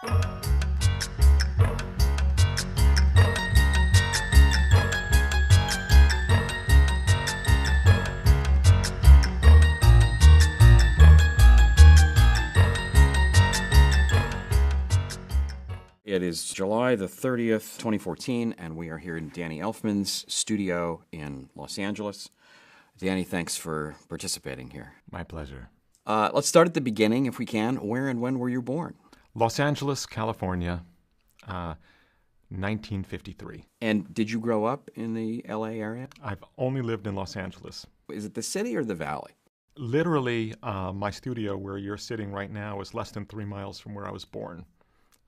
It is July the 30th, 2014, and we are here in Danny Elfman's studio in Los Angeles. Danny, thanks for participating here. My pleasure. Let's start at the beginning, if we can. Where and when were you born? Los Angeles, California, 1953. And did you grow up in the LA area? I've only lived in Los Angeles. Is it the city or the valley? Literally, my studio where you're sitting right now is less than 3 miles from where I was born.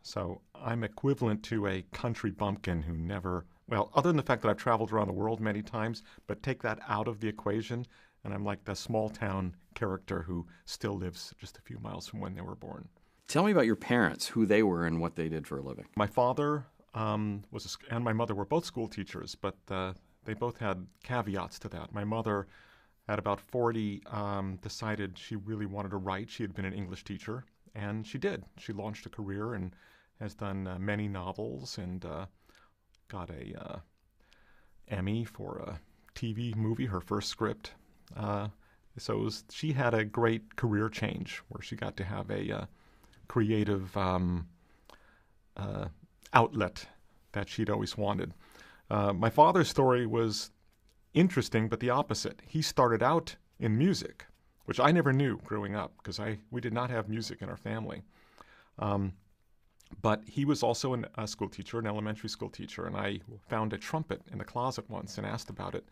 So I'm equivalent to a country bumpkin who never, well, other than the fact that I've traveled around the world many times, but take that out of the equation, and I'm like the small town character who still lives just a few miles from when they were born. Tell me about your parents, who they were and what they did for a living. My father and my mother were both school teachers, but they both had caveats to that. My mother, at about 40, decided she really wanted to write. She had been an English teacher, and she did. She launched a career and has done many novels and got a Emmy for a TV movie, her first script. She had a great career change where she got to have a creative outlet that she'd always wanted. My father's story was interesting, but the opposite. He started out in music, which I never knew growing up because we did not have music in our family. But he was also a school teacher, an elementary school teacher, and I found a trumpet in the closet once and asked about it.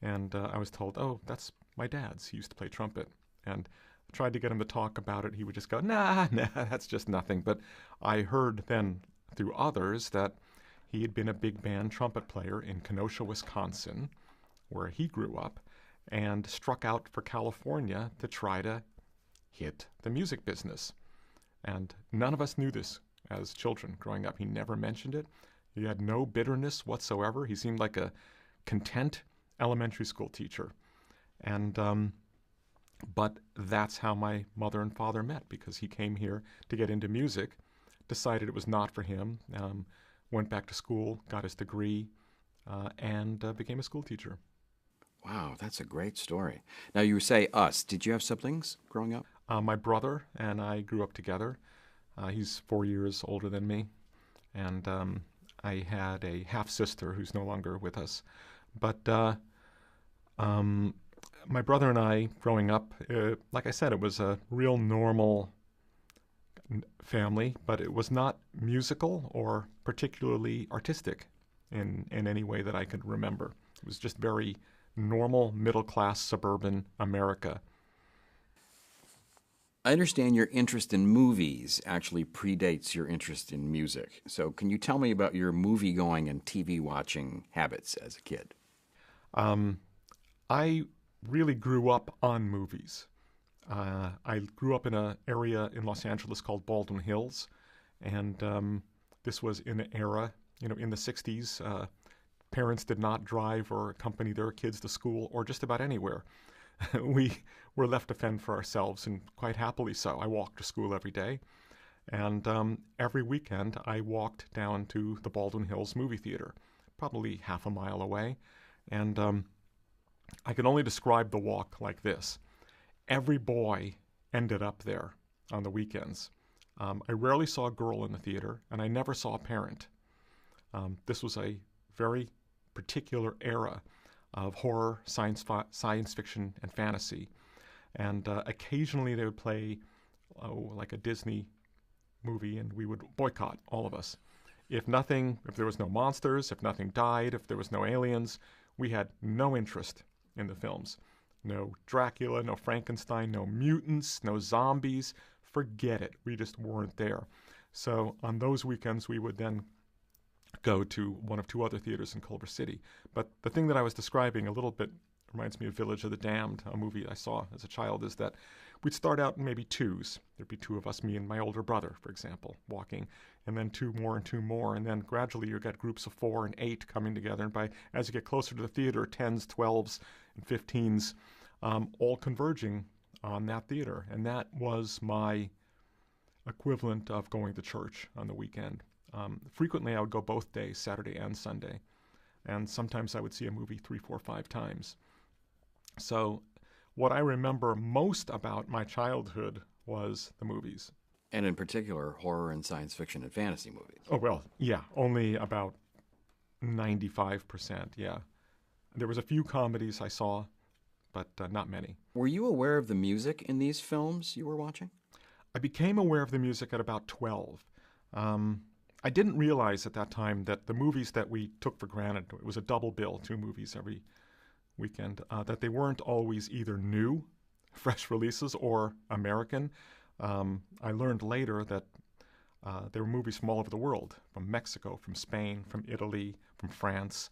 And I was told, oh, that's my dad's. He used to play trumpet. And I tried to get him to talk about it. He would just go, nah, that's just nothing. But I heard then through others that he had been a big band trumpet player in Kenosha, Wisconsin, where he grew up, and struck out for California to try to hit the music business. And none of us knew this as children growing up. He never mentioned it. He had no bitterness whatsoever. He seemed like a content elementary school teacher. And but that's how my mother and father met, because he came here to get into music, decided it was not for him, went back to school, got his degree, and became a school teacher. Wow, that's a great story. Now, you say us. Did you have siblings growing up? My brother and I grew up together. He's 4 years older than me. And I had a half-sister who's no longer with us. But my brother and I, growing up, like I said, it was a real normal family, but it was not musical or particularly artistic in any way that I could remember. It was just very normal, middle-class, suburban America. I understand your interest in movies actually predates your interest in music. So can you tell me about your movie-going and TV-watching habits as a kid? I really grew up on movies. I grew up in an area in Los Angeles called Baldwin Hills, and this was in an era, in the 60s. Parents did not drive or accompany their kids to school or just about anywhere. We were left to fend for ourselves, and quite happily so. I walked to school every day, and every weekend I walked down to the Baldwin Hills movie theater, probably half a mile away, and I can only describe the walk like this. Every boy ended up there on the weekends. I rarely saw a girl in the theater, and I never saw a parent. This was a very particular era of horror, science fiction, and fantasy. And occasionally they would play like a Disney movie, and we would boycott, all of us. If there was no monsters, if nothing died, if there was no aliens, we had no interest in the films. No Dracula, no Frankenstein, no mutants, no zombies. Forget it. We just weren't there. So on those weekends, we would then go to one of two other theaters in Culver City. But the thing that I was describing a little bit reminds me of Village of the Damned, a movie I saw as a child, is that we'd start out in maybe twos. There'd be two of us, me and my older brother, for example, walking, and then two more, and then gradually you get groups of 4 and 8 coming together, and as you get closer to the theater, 10s, 12s, and 15s, all converging on that theater. And that was my equivalent of going to church on the weekend. Frequently, I would go both days, Saturday and Sunday, and sometimes I would see a movie 3, 4, 5 times. So what I remember most about my childhood was the movies. And in particular, horror and science fiction and fantasy movies. Oh, well, yeah, only about 95%, yeah. There was a few comedies I saw, but not many. Were you aware of the music in these films you were watching? I became aware of the music at about 12. I didn't realize at that time that the movies that we took for granted, it was a double bill, 2 movies every weekend, that they weren't always either new, fresh releases, or American. I learned later that there were movies from all over the world, from Mexico, from Spain, from Italy, from France.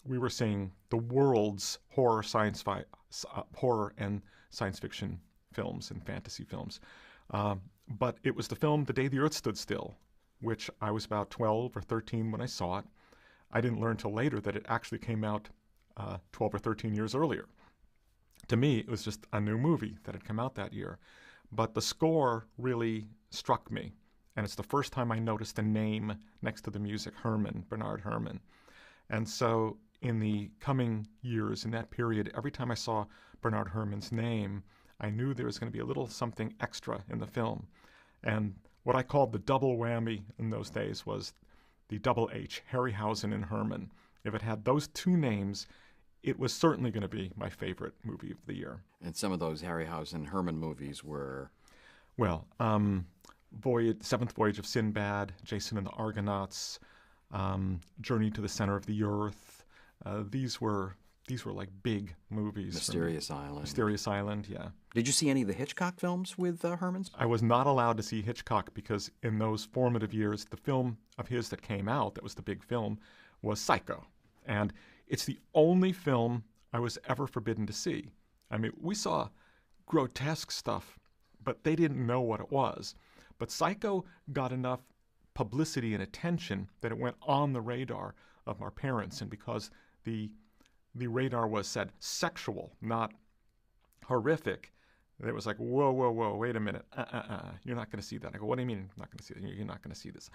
We were seeing the world's horror and science fiction films and fantasy films. But it was the film The Day the Earth Stood Still, which I was about 12 or 13 when I saw it. I didn't learn till later that it actually came out 12 or 13 years earlier. To me, it was just a new movie that had come out that year. But the score really struck me. And it's the first time I noticed a name next to the music, Herrmann, Bernard Herrmann. And so in the coming years, in that period, every time I saw Bernard Herrmann's name, I knew there was going to be a little something extra in the film. And what I called the double whammy in those days was the double H, Harryhausen and Herrmann. If it had those 2 names, it was certainly going to be my favorite movie of the year. And some of those Harryhausen-Herrmann movies were? Well, Seventh Voyage of Sinbad, Jason and the Argonauts, Journey to the Center of the Earth. These were like big movies. Mysterious Island. Mysterious Island, yeah. Did you see any of the Hitchcock films with Herrmann's? I was not allowed to see Hitchcock because in those formative years, the film of his that came out, that was the big film, was Psycho. And it's the only film I was ever forbidden to see. I mean, we saw grotesque stuff, but they didn't know what it was. But Psycho got enough publicity and attention that it went on the radar of our parents. And because the radar was said sexual, not horrific, it was like, whoa, wait a minute. You're not going to see that. I go, what do you mean I'm not going to see that? You're not going to see this.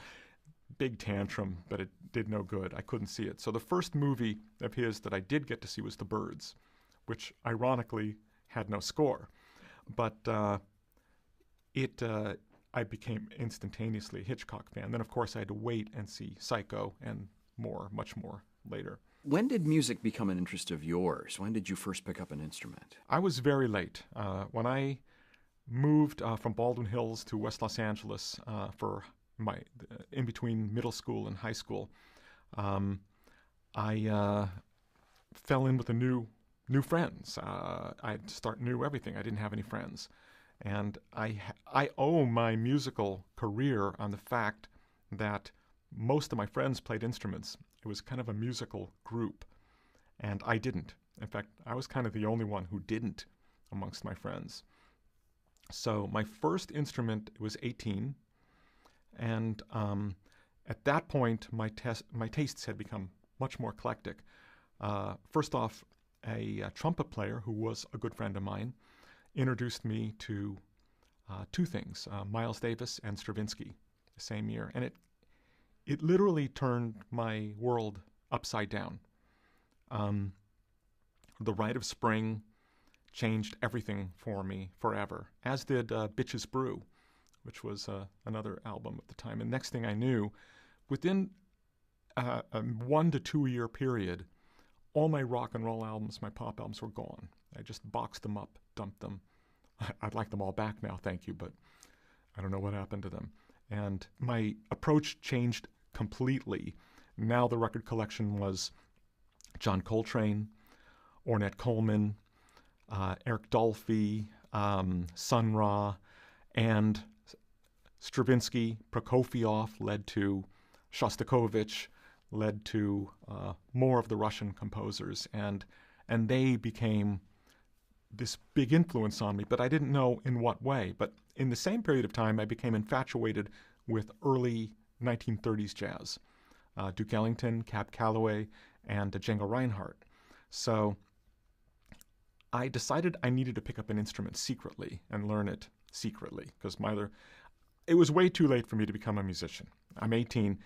Big tantrum, but it did no good. I couldn't see it. So the first movie of his that I did get to see was The Birds, which ironically had no score. But I became instantaneously a Hitchcock fan. Then, of course, I had to wait and see Psycho and much more later. When did music become an interest of yours? When did you first pick up an instrument? I was very late. When I moved from Baldwin Hills to West Los Angeles for my in between middle school and high school, I fell in with the new friends. I'd start new everything. I didn't have any friends. And I owe my musical career on the fact that most of my friends played instruments. It was kind of a musical group, and I didn't. In fact, I was kind of the only one who didn't amongst my friends. So my first instrument was 18, and at that point, my tastes had become much more eclectic. First off, a trumpet player who was a good friend of mine introduced me to 2 things, Miles Davis and Stravinsky, the same year. And it literally turned my world upside down. The Rite of Spring changed everything for me forever, as did Bitches Brew, which was another album at the time. And next thing I knew, within a 1 to 2 year period, all my rock and roll albums, my pop albums were gone. I just boxed them up, dumped them. I'd like them all back now, thank you, but I don't know what happened to them. And my approach changed completely. Now the record collection was John Coltrane, Ornette Coleman, Eric Dolphy, Sun Ra, and Stravinsky, Prokofiev led to Shostakovich, led to more of the Russian composers, and they became this big influence on me, but I didn't know in what way. But in the same period of time, I became infatuated with early 1930s jazz, Duke Ellington, Cab Calloway, and Django Reinhardt. So I decided I needed to pick up an instrument secretly and learn it secretly, because it was way too late for me to become a musician. I'm 18.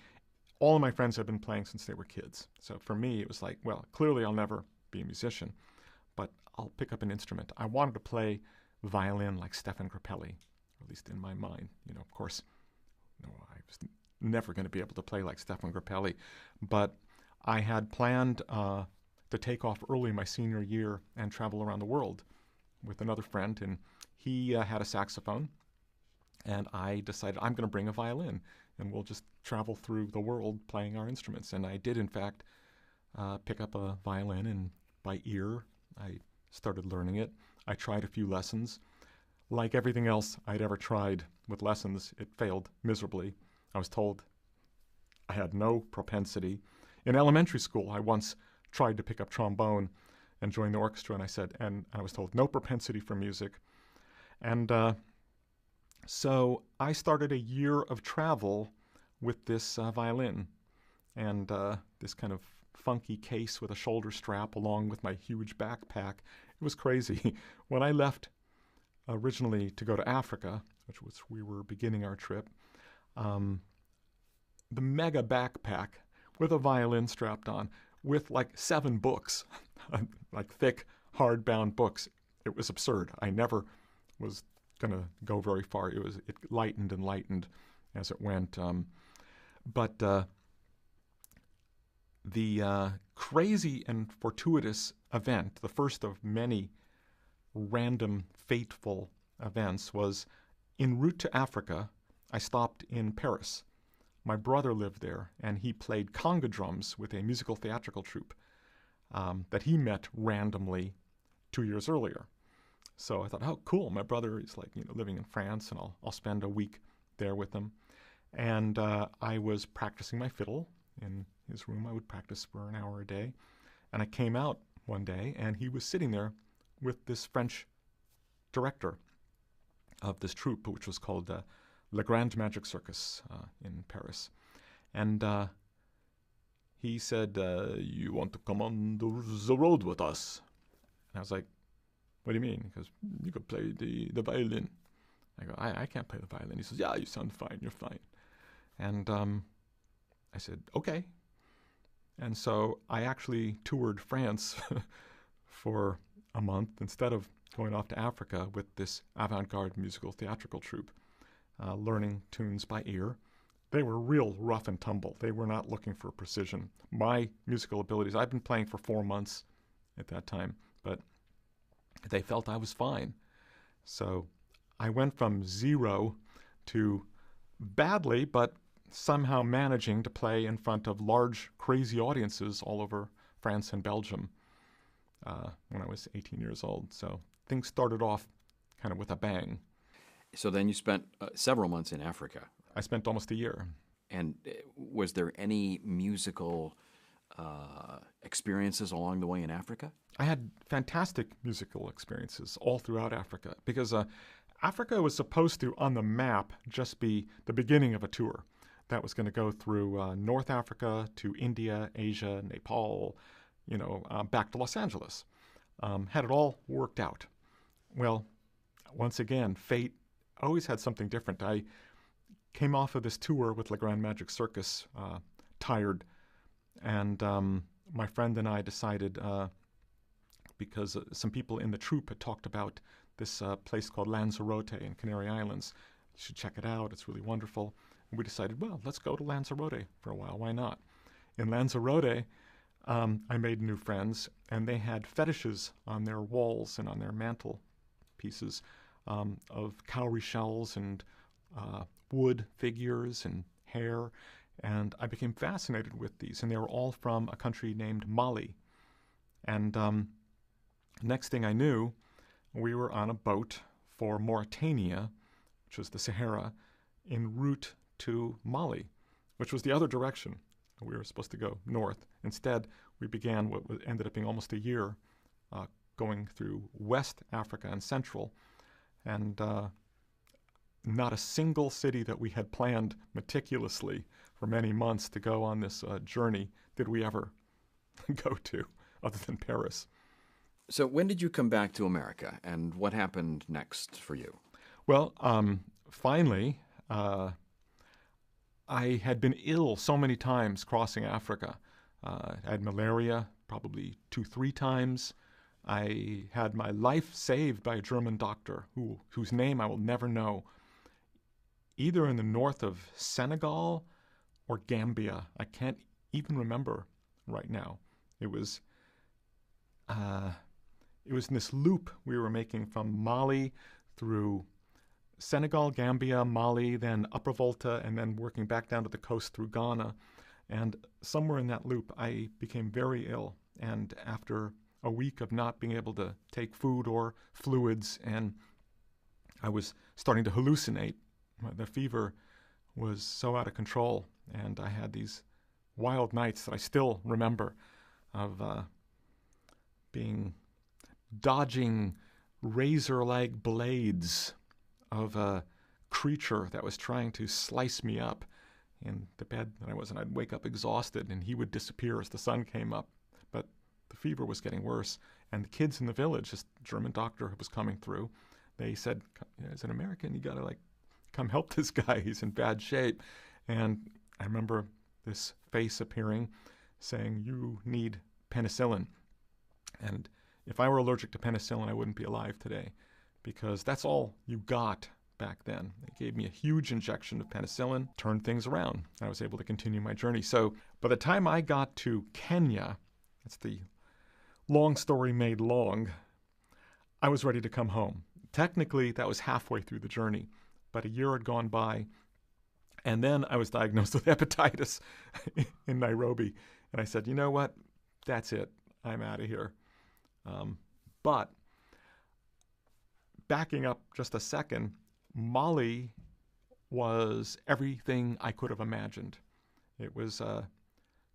All of my friends have been playing since they were kids. So for me, it was like, well, clearly I'll never be a musician, but I'll pick up an instrument. I wanted to play violin like Stefan Grappelli, at least in my mind. Of course, no, I was never going to be able to play like Stefan Grappelli, but I had planned to take off early my senior year and travel around the world with another friend, and he had a saxophone, and I decided I'm going to bring a violin, and we'll just travel through the world playing our instruments. And I did, in fact, pick up a violin, and by ear, I started learning it. I tried a few lessons. Like everything else I'd ever tried with lessons, it failed miserably. I was told I had no propensity. In elementary school, I once tried to pick up trombone and join the orchestra, and I was told no propensity for music. And so I started a year of travel with this violin and this kind of funky case with a shoulder strap along with my huge backpack. It was crazy. When I left originally to go to Africa, which was we were beginning our trip, the mega backpack with a violin strapped on with like 7 books, like thick, hardbound books. It was absurd. I never was going to go very far. It lightened and lightened as it went. But the crazy and fortuitous event, the first of many random, fateful events, was en route to Africa. I stopped in Paris. My brother lived there, and he played conga drums with a musical theatrical troupe that he met randomly 2 years earlier. So I thought, oh, cool. My brother is living in France, and I'll spend a week there with him. And I was practicing my fiddle in his room. I would practice for an hour a day. And I came out one day, and he was sitting there with this French director of this troupe, which was called Le Grand Magic Circus in Paris. And he said, you want to come on the road with us? And I was like, what do you mean? Because you could play the violin. I go, I can't play the violin. He says, yeah, you sound fine. You're fine. And I said, okay. And so I actually toured France for a month instead of going off to Africa with this avant-garde musical theatrical troupe, learning tunes by ear. They were real rough and tumble. They were not looking for precision. My musical abilities, I'd been playing for 4 months at that time, but they felt I was fine. So I went from 0 to badly, but somehow managing to play in front of large, crazy audiences all over France and Belgium when I was 18 years old. So things started off kind of with a bang. So then you spent several months in Africa. I spent almost a year. And was there any musical experiences along the way in Africa? I had fantastic musical experiences all throughout Africa because Africa was supposed to, on the map, just be the beginning of a tour that was going to go through North Africa to India, Asia, Nepal, back to Los Angeles. Had it all worked out. Well, once again, fate always had something different. I came off of this tour with Le Grand Magic Circus, tired, and my friend and I decided, because some people in the troupe had talked about this place called Lanzarote in Canary Islands. You should check it out. It's really wonderful. And we decided, well, let's go to Lanzarote for a while. Why not? In Lanzarote, I made new friends, and they had fetishes on their walls and on their mantel pieces of cowrie shells and wood figures and hair. And I became fascinated with these, and they were all from a country named Mali. And next thing I knew, we were on a boat for Mauritania, which was the Sahara, en route to Mali, which was the other direction. We were supposed to go north. Instead, we began what ended up being almost a year going through West Africa and Central, and not a single city that we had planned meticulously for many months to go on this journey did we ever go to, other than Paris. So when did you come back to America, and what happened next for you? Well, finally, I had been ill so many times crossing Africa. I had malaria probably 2, 3 times. I had my life saved by a German doctor whose name I will never know, either in the north of Senegal or Gambia. I can't even remember right now. It was in this loop we were making from Mali through Senegal, Gambia, Mali, then Upper Volta, and then working back down to the coast through Ghana. And somewhere in that loop, I became very ill. And after a week of not being able to take food or fluids, and I was starting to hallucinate. The fever was so out of control, and I had these wild nights that I still remember of dodging razor-like blades of a creature that was trying to slice me up in the bed that I was in. I'd wake up exhausted, and he would disappear as the sun came up. But the fever was getting worse, and the kids in the village, this German doctor who was coming through, they said, as an American, you gotta come help this guy. He's in bad shape. And I remember this face appearing saying, you need penicillin. And if I were allergic to penicillin, I wouldn't be alive today, because that's all you got back then. They gave me a huge injection of penicillin, turned things around. I was able to continue my journey. So by the time I got to Kenya, that's the long story made long, I was ready to come home. Technically, that was halfway through the journey, but a year had gone by, and then I was diagnosed with hepatitis in Nairobi. And I said, you know what? That's it. I'm out of here. But backing up just a second, Mali was everything I could have imagined. It was a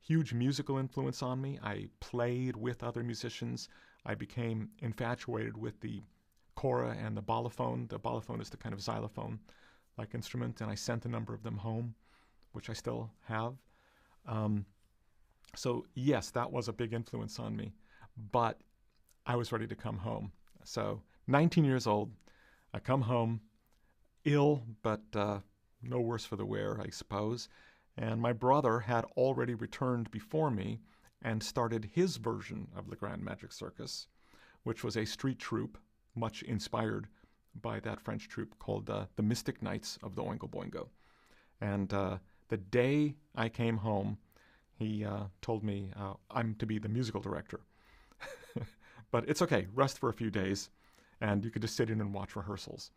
huge musical influence on me. I played with other musicians. I became infatuated with the kora and the balafon. The balafon is the kind of xylophone-like instrument, and I sent a number of them home, which I still have. So yes, that was a big influence on me, but I was ready to come home. So 19 years old, I come home, ill, but no worse for the wear, I suppose. And my brother had already returned before me and started his version of the Grand Magic Circus, which was a street troupe, much inspired by that French troupe called the Mystic Knights of the Oingo Boingo. And the day I came home, he told me I'm to be the musical director. But it's okay, rest for a few days, and you could just sit in and watch rehearsals.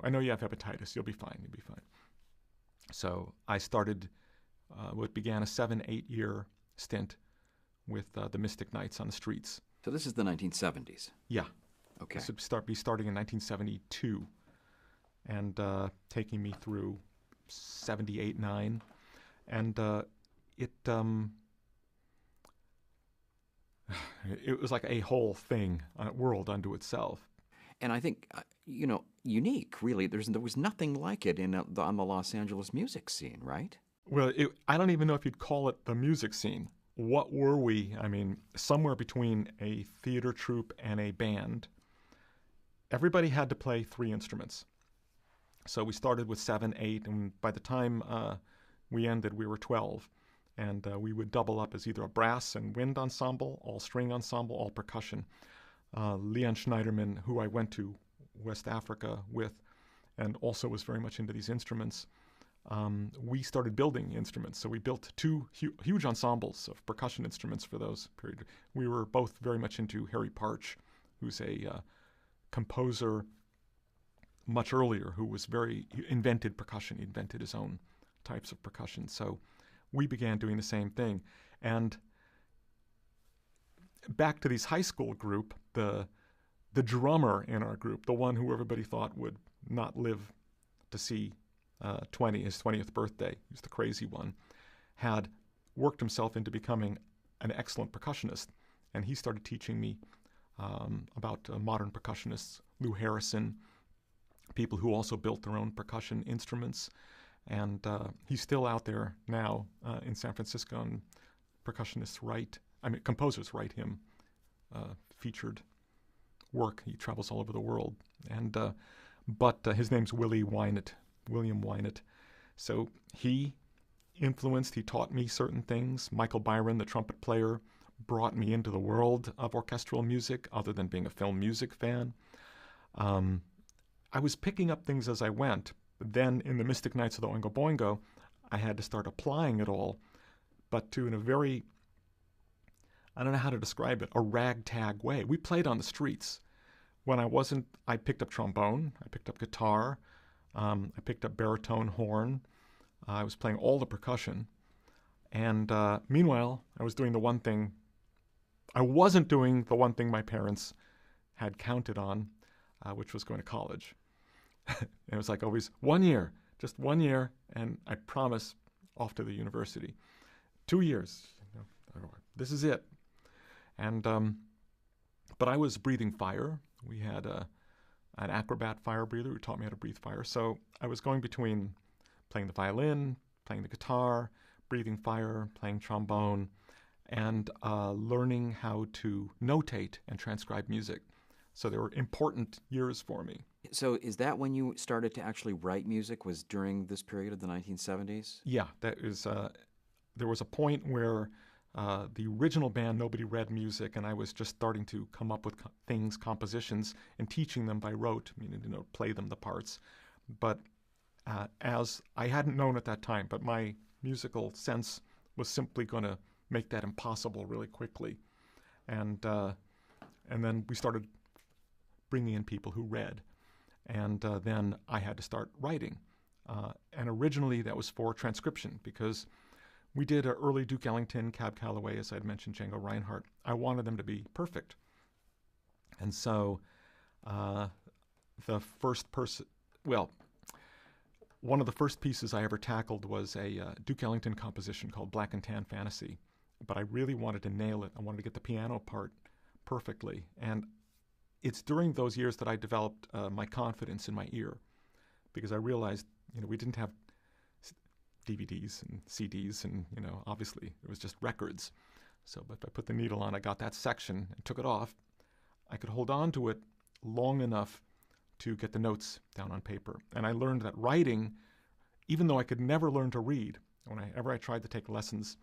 I know you have hepatitis, you'll be fine. So I started what began a 7-8 year stint with the Mystic Knights on the streets. So this is the 1970s. Yeah. Okay. This would be starting in 1972 and taking me through 78, 9. And it was like a whole thing, a world unto itself. And I think, unique, really. There was nothing like it on the Los Angeles music scene, right? Well, I don't even know if you'd call it the music scene. What were we? I mean, somewhere between a theater troupe and a band. Everybody had to play 3 instruments. So we started with 7, 8, and by the time we ended, we were 12. And we would double up as either a brass and wind ensemble, all string ensemble, all percussion. Leon Schneiderman, who I went to West Africa with, and also was very much into these instruments, we started building instruments. So we built 2 huge ensembles of percussion instruments for those period. We were both very much into Harry Partch, who's a composer much earlier, who invented percussion. He invented his own types of percussion. So we began doing the same thing. And back to these high school group, the drummer in our group, the one who everybody thought would not live to see his 20th birthday, he was the crazy one, had worked himself into becoming an excellent percussionist. And he started teaching me about modern percussionists, Lou Harrison, people who also built their own percussion instruments. And he's still out there now in San Francisco, and composers write him featured work. He travels all over the world. And but his name's Willie Wynant, William Wynant. So he taught me certain things. Michael Byron, the trumpet player, brought me into the world of orchestral music other than being a film music fan. I was picking up things as I went. Then in the Mystic Knights of the Oingo Boingo, I had to start applying it all, but in a very, I don't know how to describe it, a ragtag way. We played on the streets. When I picked up trombone, I picked up guitar, I picked up baritone horn, I was playing all the percussion. And meanwhile, I wasn't doing the one thing my parents had counted on, which was going to college. It was like always 1 year, just 1 year, and I promise off to the university. 2 years, this is it. And but I was breathing fire. We had an acrobat fire breather who taught me how to breathe fire. So I was going between playing the violin, playing the guitar, breathing fire, playing trombone, and learning how to notate and transcribe music. So they were important years for me. So is that when you started to actually write music, was during this period of the 1970s? Yeah, there was a point where the original band, nobody read music, and I was just starting to come up with compositions, and teaching them by rote, meaning, play them the parts. But as I hadn't known at that time, but my musical sense was simply going to make that impossible really quickly. And then we started bringing in people who read. And then I had to start writing. And originally that was for transcription, because we did an early Duke Ellington, Cab Calloway, as I'd mentioned, Django Reinhardt. I wanted them to be perfect. And so one of the first pieces I ever tackled was a Duke Ellington composition called Black and Tan Fantasy. But I really wanted to nail it. I wanted to get the piano part perfectly. And it's during those years that I developed my confidence in my ear, because I realized, we didn't have DVDs and CDs, and obviously it was just records. So if I put the needle on, I got that section and took it off, I could hold on to it long enough to get the notes down on paper. And I learned that writing, even though I could never learn to read, whenever I tried to take lessons,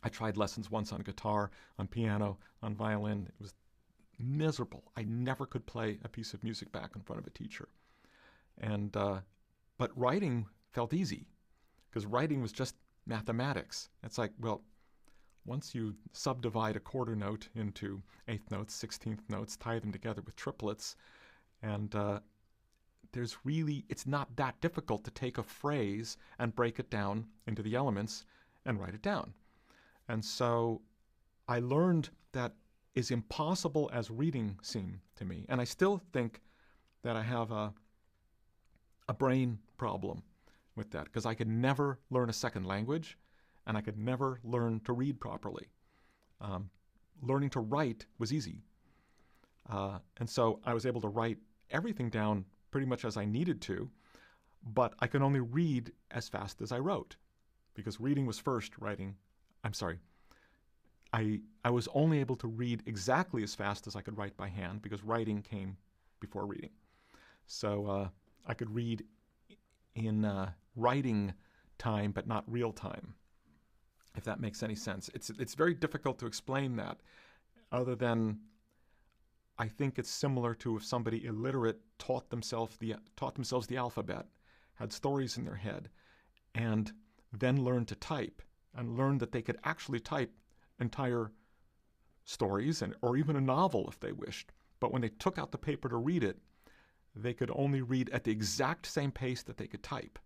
I tried lessons once on guitar, on piano, on violin. It was miserable. I never could play a piece of music back in front of a teacher. And but writing felt easy, because writing was just mathematics. It's like, once you subdivide a quarter note into eighth notes, 16th notes, tie them together with triplets, and it's not that difficult to take a phrase and break it down into the elements and write it down. And so I learned that as impossible as reading seemed to me, and I still think that I have a brain problem with that, because I could never learn a second language, and I could never learn to read properly. Learning to write was easy. And so I was able to write everything down pretty much as I needed to, but I could only read as fast as I wrote, because reading was first, I was only able to read exactly as fast as I could write by hand, because writing came before reading. So I could read in writing time, but not real time, if that makes any sense. It's very difficult to explain that, other than I think it's similar to if somebody illiterate taught themselves the alphabet, had stories in their head, and then learned to type, and learned that they could actually type entire stories, or even a novel if they wished. But when they took out the paper to read it, they could only read at the exact same pace that they could type.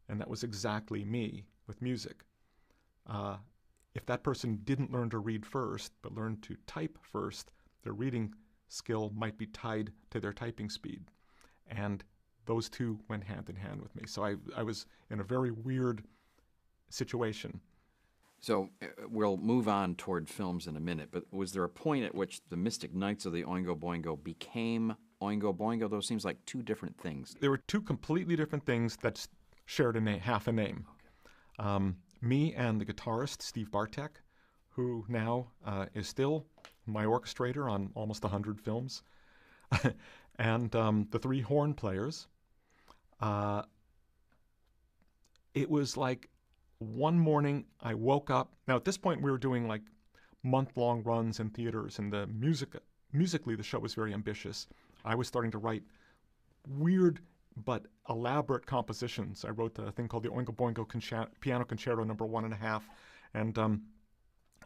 And that was exactly me with music. If that person didn't learn to read first, but learned to type first, their reading skill might be tied to their typing speed. And those two went hand in hand with me. So I was in a very weird situation. So we'll move on toward films in a minute, but was there a point at which the Mystic Knights of the Oingo Boingo became Oingo Boingo? Those seems like two different things. There were two completely different things that shared half a name. Okay. Me and the guitarist, Steve Bartek, who now is still my orchestrator on almost 100 films, and the three horn players, it was like one morning I woke up. Now, at this point, we were doing like month-long runs in theaters, and musically, the show was very ambitious. I was starting to write weird but elaborate compositions. I wrote a thing called the Oingo Boingo Piano Concerto No. 1.5, and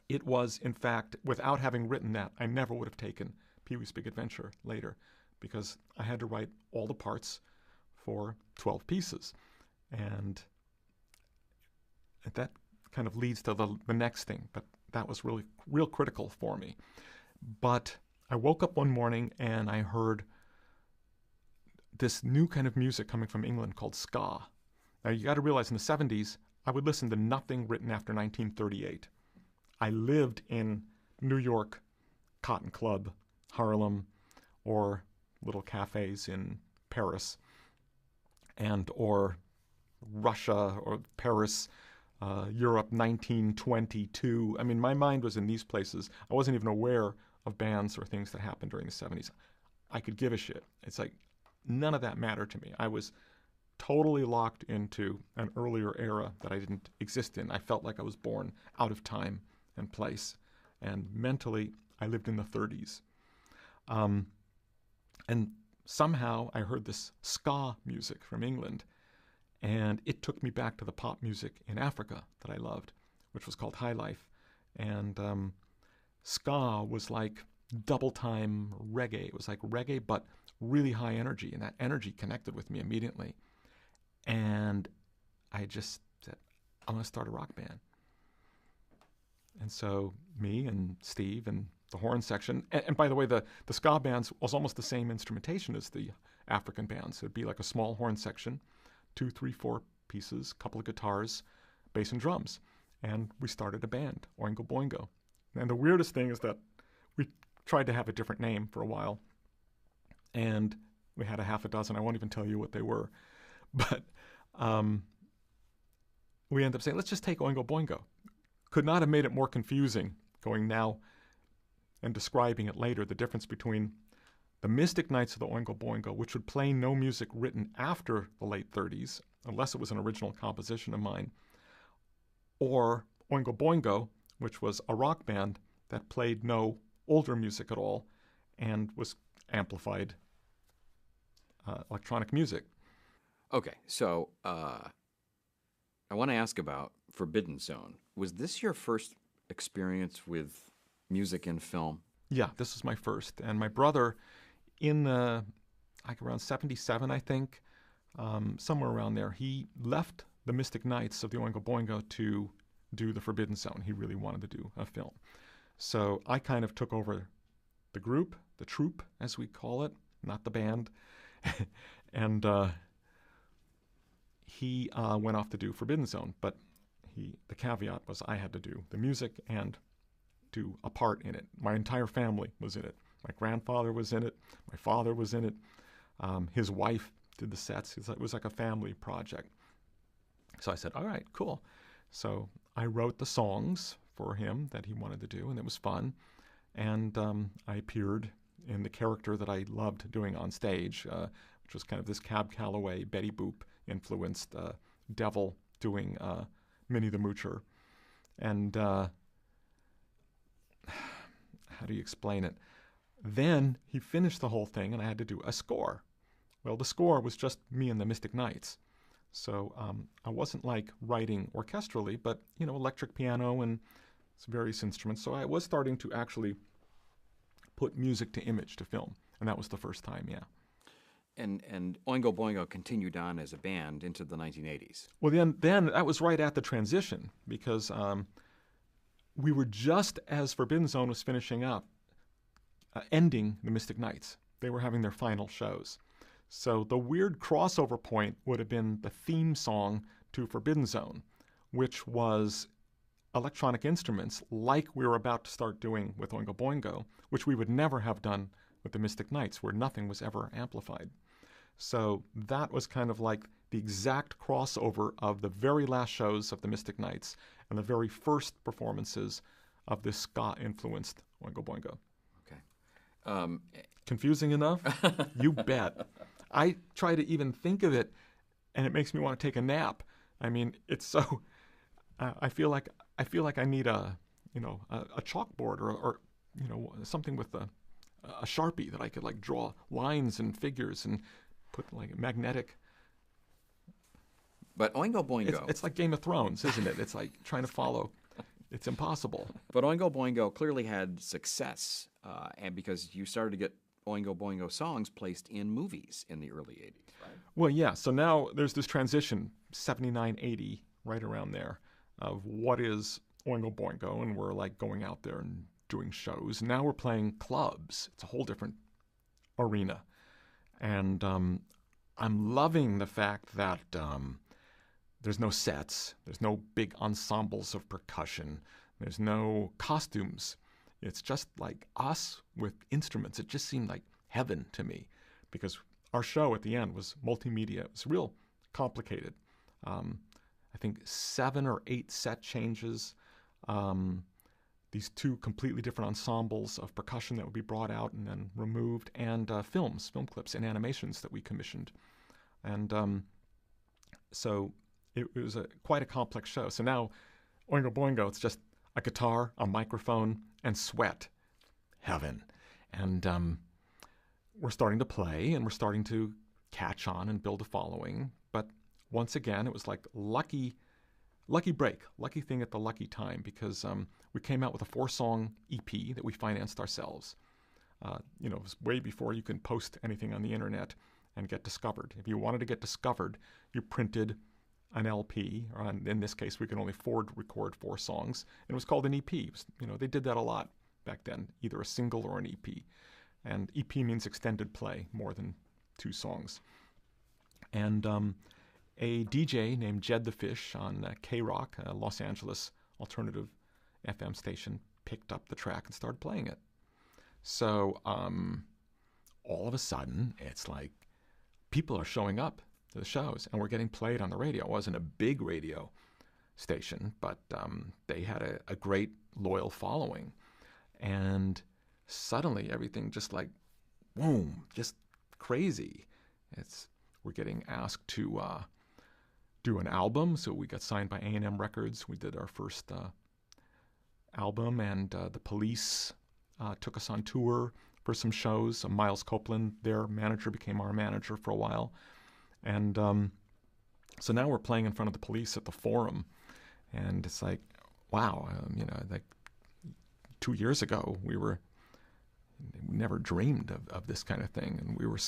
it was, in fact, without having written that, I never would have taken Pee-wee's Big Adventure later, because I had to write all the parts for 12 pieces. And that kind of leads to the next thing, but that was really real critical for me. But I woke up one morning and I heard this new kind of music coming from England called ska. Now, you got to realize in the 70s, I would listen to nothing written after 1938. I lived in New York, Cotton Club, Harlem, or little cafes in Paris, or Russia, or Paris, Europe 1922. I mean, my mind was in these places. I wasn't even aware of bands or things that happened during the 70s. I could give a shit. It's like none of that mattered to me. I was totally locked into an earlier era that I didn't exist in. I felt like I was born out of time and place. And mentally, I lived in the 30s. And somehow I heard this ska music from England, and it took me back to the pop music in Africa that I loved, which was called High Life. And ska was like double-time reggae. It was like reggae, but really high energy, and that energy connected with me immediately. And I just said, I'm going to start a rock band. And so me and Steve and the horn section, and by the way, the ska bands was almost the same instrumentation as the African bands. It'd be like a small horn section, 2, 3, 4 pieces, couple of guitars, bass and drums. And we started a band, Oingo Boingo. And the weirdest thing is that we tried to have a different name for a while. And we had a half a dozen. I won't even tell you what they were. But we ended up saying, let's just take Oingo Boingo. Could not have made it more confusing going now and describing it later, the difference between the Mystic Knights of the Oingo Boingo, which would play no music written after the late 30s, unless it was an original composition of mine, or Oingo Boingo, which was a rock band that played no older music at all and was amplified electronic music. Okay, so I want to ask about Forbidden Zone. Was this your first experience with music in film? Yeah, this was my first. And my brother, in around 77, I think, somewhere around there, he left the Mystic Knights of the Oingo Boingo to do the Forbidden Zone. He really wanted to do a film. So I kind of took over the group, the troupe, as we call it, not the band. And he went off to do Forbidden Zone, but the caveat was I had to do the music and do a part in it. My entire family was in it. My grandfather was in it. My father was in it. His wife did the sets. It was like a family project. So I said, all right, cool. So I wrote the songs for him that he wanted to do, and it was fun. And I appeared in the character that I loved doing on stage, which was kind of this Cab Calloway, Betty Boop influenced devil doing Minnie the Moocher. And how do you explain it? Then he finished the whole thing, and I had to do a score. Well, the score was just me and the Mystic Knights. So I wasn't like writing orchestrally, but, electric piano and various instruments. So I was starting to actually put music to image to film. And that was the first time, yeah. And Oingo Boingo continued on as a band into the 1980s. Well, then that was right at the transition, because we were just as Forbidden Zone was finishing up, ending the Mystic Knights. They were having their final shows. So the weird crossover point would have been the theme song to Forbidden Zone, which was electronic instruments like we were about to start doing with Oingo Boingo, which we would never have done with the Mystic Knights, where nothing was ever amplified. So that was kind of like the exact crossover of the very last shows of the Mystic Knights and the very first performances of this ska-influenced Oingo Boingo. Okay. Confusing enough? You bet. I try to even think of it, and it makes me want to take a nap, I mean, it's so. I feel like I need a chalkboard or something with a Sharpie that I could like draw lines and figures and put like magnetic. But Oingo Boingo. It's like Game of Thrones, isn't it? It's like trying to follow. It's impossible. But Oingo Boingo clearly had success, and because you started to get Oingo Boingo songs placed in movies in the early 80s, right? Well, yeah. So now there's this transition, 79, 80, right around there, of what is Oingo Boingo, and we're like going out there and doing shows. Now we're playing clubs. It's a whole different arena, and I'm loving the fact that there's no sets, there's no big ensembles of percussion, there's no costumes. It's just like us with instruments. It just seemed like heaven to me, because our show at the end was multimedia. It was real complicated. I think 7 or 8 set changes. These 2 completely different ensembles of percussion that would be brought out and then removed, and film clips and animations that we commissioned. And so it was quite a complex show. So now Oingo Boingo, it's just a guitar, a microphone, and sweat. Heaven. And we're starting to play, and we're starting to catch on and build a following. But once again, it was like lucky break, lucky thing at the lucky time, because we came out with a 4-song EP that we financed ourselves. It was way before you can post anything on the internet and get discovered. If you wanted to get discovered, you printed an LP, or in this case, we could only record 4 songs, and it was called an EP. They did that a lot back then, either a single or an EP. And EP means extended play, more than 2 songs. And a DJ named Jed the Fish on K-Rock, a Los Angeles alternative FM station, picked up the track and started playing it. So all of a sudden, it's like people are showing up to the shows, and we're getting played on the radio. It wasn't a big radio station, but they had a great loyal following. And suddenly everything just like, boom, just crazy. We're getting asked to do an album, so we got signed by A&M Records. We did our first album, and the Police took us on tour for some shows. Miles Copeland, their manager, became our manager for a while. And so now we're playing in front of the Police at the Forum, and it's like, wow, like 2 years ago, we never dreamed of this kind of thing, and we were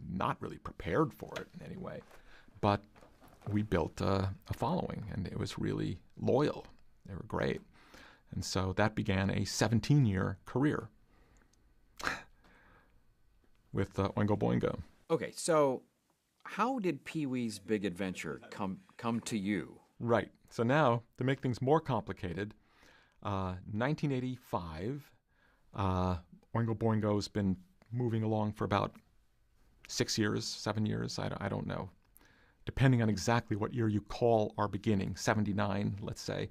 not really prepared for it in any way. But we built a following, and it was really loyal. They were great. And so that began a 17-year career with Oingo Boingo. Okay, so how did Pee-wee's Big Adventure come to you? Right. So now, to make things more complicated, 1985, Oingo Boingo's been moving along for about 6 years, 7 years, I don't know, depending on exactly what year you call our beginning, 79, let's say.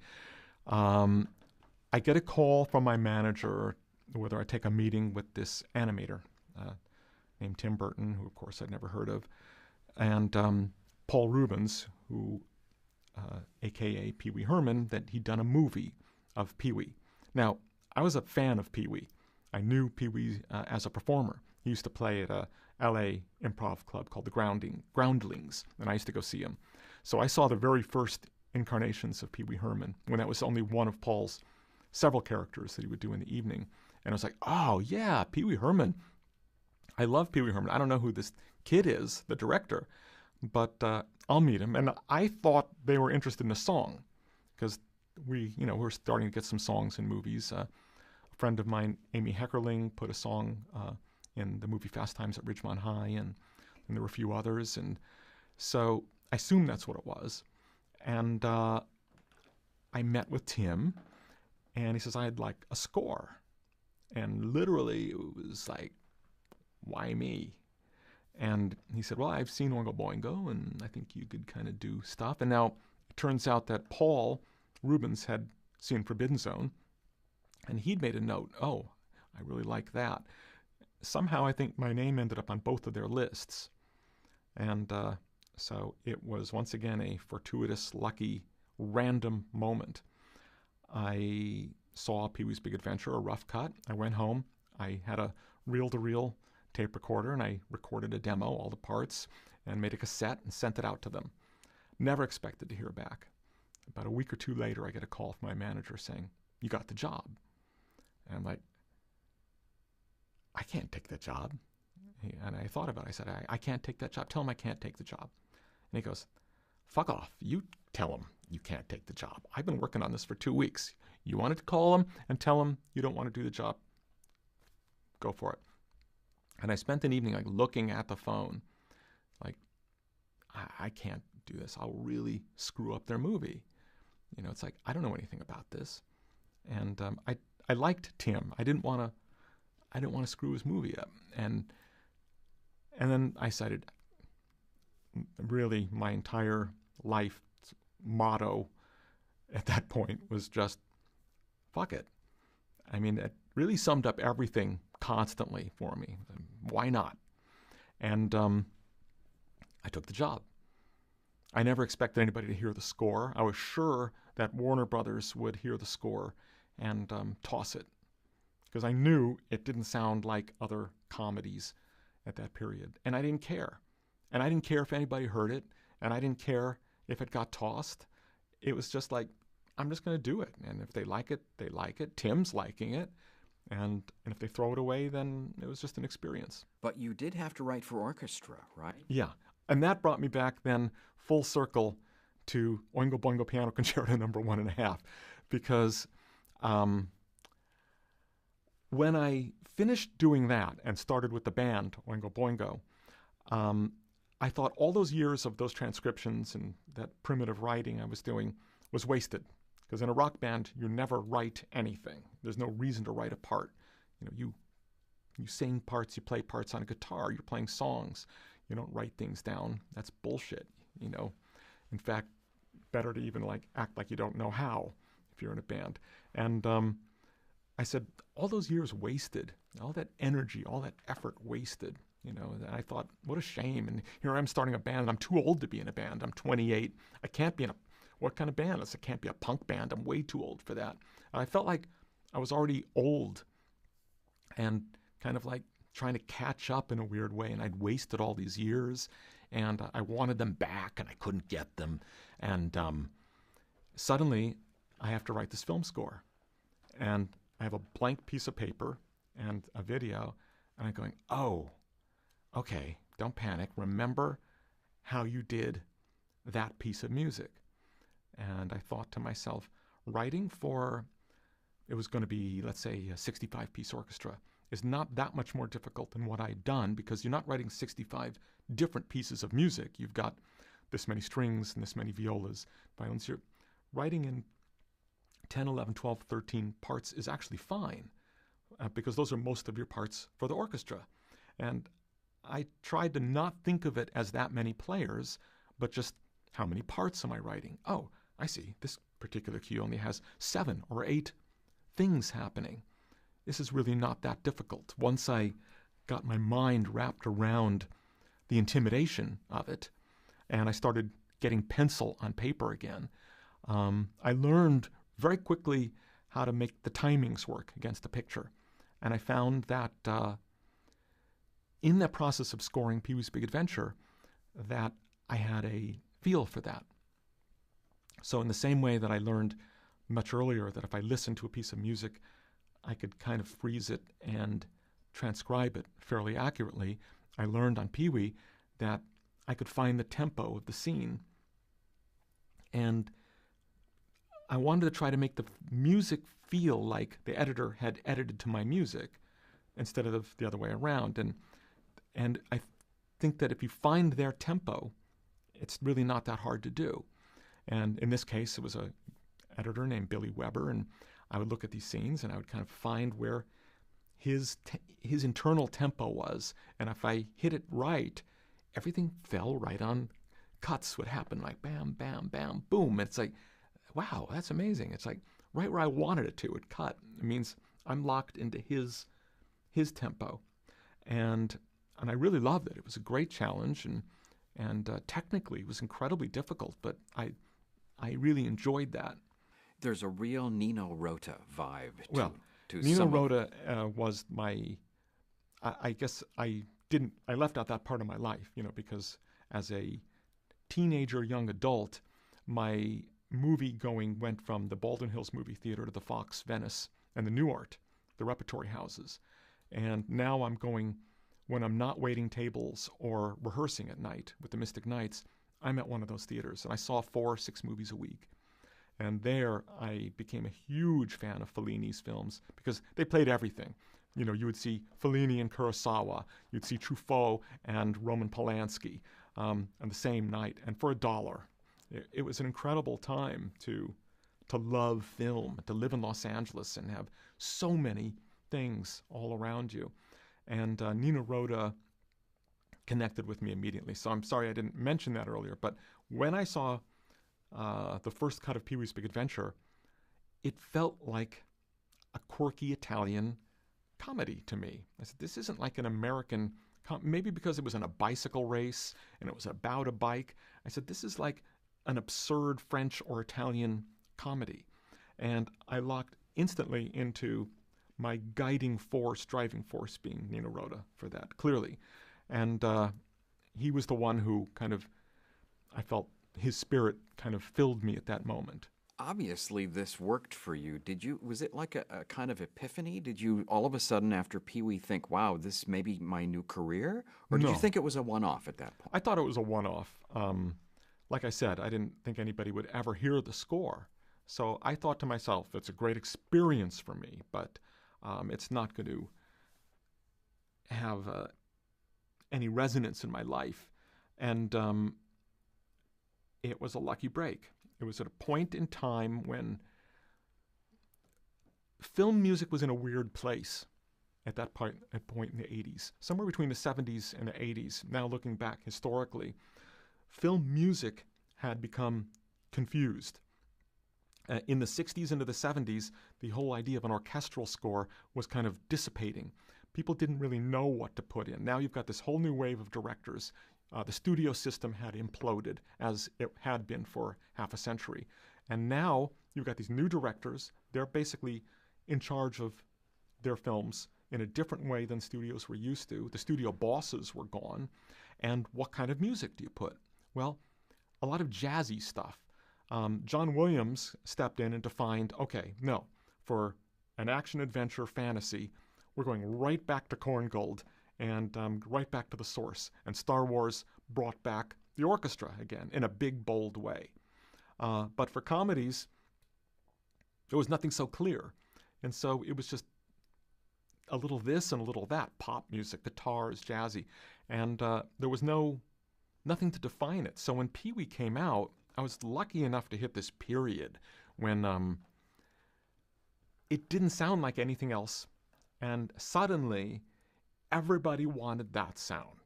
I get a call from my manager whether I take a meeting with this animator named Tim Burton, who of course I'd never heard of, and Paul Rubens, who, a.k.a. Pee Wee Herman, that he'd done a movie of Pee Wee. Now, I was a fan of Pee Wee. I knew Pee Wee as a performer. He used to play at a L.A. improv club called the Groundlings, and I used to go see him. So I saw the very first incarnations of Pee Wee Herman, when that was only one of Paul's several characters that he would do in the evening. And I was like, oh, yeah, Pee Wee Herman. I love Pee Wee Herman. I don't know who this kid is, the director, but I'll meet him. And I thought they were interested in a song, because we're starting to get some songs in movies. A friend of mine, Amy Heckerling, put a song in the movie Fast Times at Ridgemont High, and there were a few others. And so I assumed that's what it was. And I met with Tim, and he says, I'd like a score. And literally, it was like, why me? And he said, well, I've seen Oingo Boingo, and I think you could kind of do stuff. And now it turns out that Paul Rubens had seen Forbidden Zone, and he'd made a note, oh, I really like that. Somehow I think my name ended up on both of their lists. And So it was once again a fortuitous, lucky, random moment. I saw Pee-wee's Big Adventure, a rough cut. I went home. I had a reel-to-reel tape recorder, and I recorded a demo, all the parts, and made a cassette and sent it out to them. Never expected to hear back. About a week or two later, I get a call from my manager saying, "You got the job." And I'm like, I can't take that job. And I thought about it. I said, I can't take that job. Tell him I can't take the job. And he goes, "Fuck off. You tell him you can't take the job. I've been working on this for 2 weeks. You wanted to call him and tell him you don't want to do the job. Go for it." And I spent an evening like looking at the phone, like, I can't do this. I'll really screw up their movie. You know, it's like, I don't know anything about this. And I liked Tim. I didn't want to screw his movie up. And then I decided, really, my entire life motto at that point was just, fuck it. I mean, it really summed up everything constantly for me. Why not? And I took the job. I never expected anybody to hear the score. I was sure that Warner Brothers would hear the score and toss it, because I knew it didn't sound like other comedies at that period. And I didn't care. And I didn't care if anybody heard it, and I didn't care if it got tossed. It was just like, I'm just going to do it. And if they like it, they like it. Tim's liking it. And if they throw it away, then it was just an experience. But you did have to write for orchestra, right? Yeah. And that brought me back then full circle to Oingo Boingo Piano Concerto number 1.5, because when I finished doing that and started with the band, Oingo Boingo, I thought all those years of those transcriptions and that primitive writing I was doing was wasted. Because in a rock band, you never write anything. There's no reason to write a part. You know, you sing parts, you play parts on a guitar, you're playing songs. You don't write things down. That's bullshit, you know. In fact, better to even like act like you don't know how if you're in a band. And I said, all those years wasted, all that energy, all that effort wasted, you know. And I thought, what a shame. And here I'm starting a band, and I'm too old to be in a band. I'm 28. I can't be in what kind of band? It can't be a punk band. I'm way too old for that. And I felt like I was already old and kind of like trying to catch up in a weird way. And I'd wasted all these years, and I wanted them back, and I couldn't get them. And suddenly I have to write this film score. And I have a blank piece of paper and a video, and I'm going, oh, okay, don't panic. Remember how you did that piece of music. And I thought to myself, writing for, it was going to be, let's say, a 65-piece orchestra is not that much more difficult than what I'd done, because you're not writing 65 different pieces of music. You've got this many strings and this many violas, violins. You're writing in 10, 11, 12, 13 parts is actually fine, because those are most of your parts for the orchestra. And I tried to not think of it as that many players, but just how many parts am I writing? Oh, I see. This particular key only has 7 or 8 things happening. This is really not that difficult. Once I got my mind wrapped around the intimidation of it, and I started getting pencil on paper again, I learned very quickly how to make the timings work against the picture. And I found that in the process of scoring Pee-wee's Big Adventure, that I had a feel for that. So in the same way that I learned much earlier that if I listened to a piece of music, I could kind of freeze it and transcribe it fairly accurately, I learned on Pee-wee that I could find the tempo of the scene. And I wanted to try to make the music feel like the editor had edited to my music instead of the other way around. And I think that if you find their tempo, it's really not that hard to do. And in this case, it was an editor named Billy Weber, and I would look at these scenes and I would kind of find where his internal tempo was. And if I hit it right, everything fell right on. Cuts would happen like bam, bam, bam, boom. And it's like, wow, that's amazing. It's like right where I wanted it to, it cut. It means I'm locked into his tempo. And I really loved it. It was a great challenge, and And technically, it was incredibly difficult, but I really enjoyed that. There's a real Nino Rota vibe to Nino some Rota was my. I guess I left out that part of my life, because as a teenager, young adult, my movie going went from the Baldwin Hills Movie Theater to the Fox Venice and the New Art, the repertory houses. And now I'm going, when I'm not waiting tables or rehearsing at night with the Mystic Knights, I'm at one of those theaters. And I saw 4 or 6 movies a week. And there I became a huge fan of Fellini's films because they played everything. You would see Fellini and Kurosawa. You'd see Truffaut and Roman Polanski on the same night, and for $1. It was an incredible time to love film, to live in Los Angeles and have so many things all around you. And Nino Rota connected with me immediately. So I'm sorry I didn't mention that earlier, but when I saw the first cut of Pee-wee's Big Adventure, it felt like a quirky Italian comedy to me. I said, this isn't like an American, maybe because it was in a bicycle race and it was about a bike. I said, this is like an absurd French or Italian comedy. And I locked instantly into my guiding force, driving force being Nino Rota for that, clearly. And he was the one who I felt his spirit kind of filled me at that moment. Obviously, this worked for you. Was it like a kind of epiphany? Did you all of a sudden after Pee-wee think, wow, this may be my new career? Or did you think it was a one-off at that point? I thought it was a one-off. Like I said, I didn't think anybody would ever hear the score. So I thought to myself, it's a great experience for me, but it's not going to have any resonance in my life. And it was a lucky break. It was at a point in time when film music was in a weird place at that point in the 80s, somewhere between the 70s and the 80s. Now looking back historically, film music had become confused. In the 60s into the 70s, the whole idea of an orchestral score was kind of dissipating. People didn't really know what to put in. Now you've got this whole new wave of directors. The studio system had imploded, as it had been for half a century. And now you've got these new directors. They're basically in charge of their films in a different way than studios were used to. The studio bosses were gone. And what kind of music do you put? Well, a lot of jazzy stuff. John Williams stepped in and defined, okay, no, for an action-adventure fantasy, we're going right back to Korngold and right back to the source. And Star Wars brought back the orchestra again in a big, bold way. But for comedies, there was nothing so clear. And so it was just a little this and a little that, pop music, guitars, jazzy. And there was nothing to define it. So when Pee-wee came out, I was lucky enough to hit this period when it didn't sound like anything else. And suddenly, everybody wanted that sound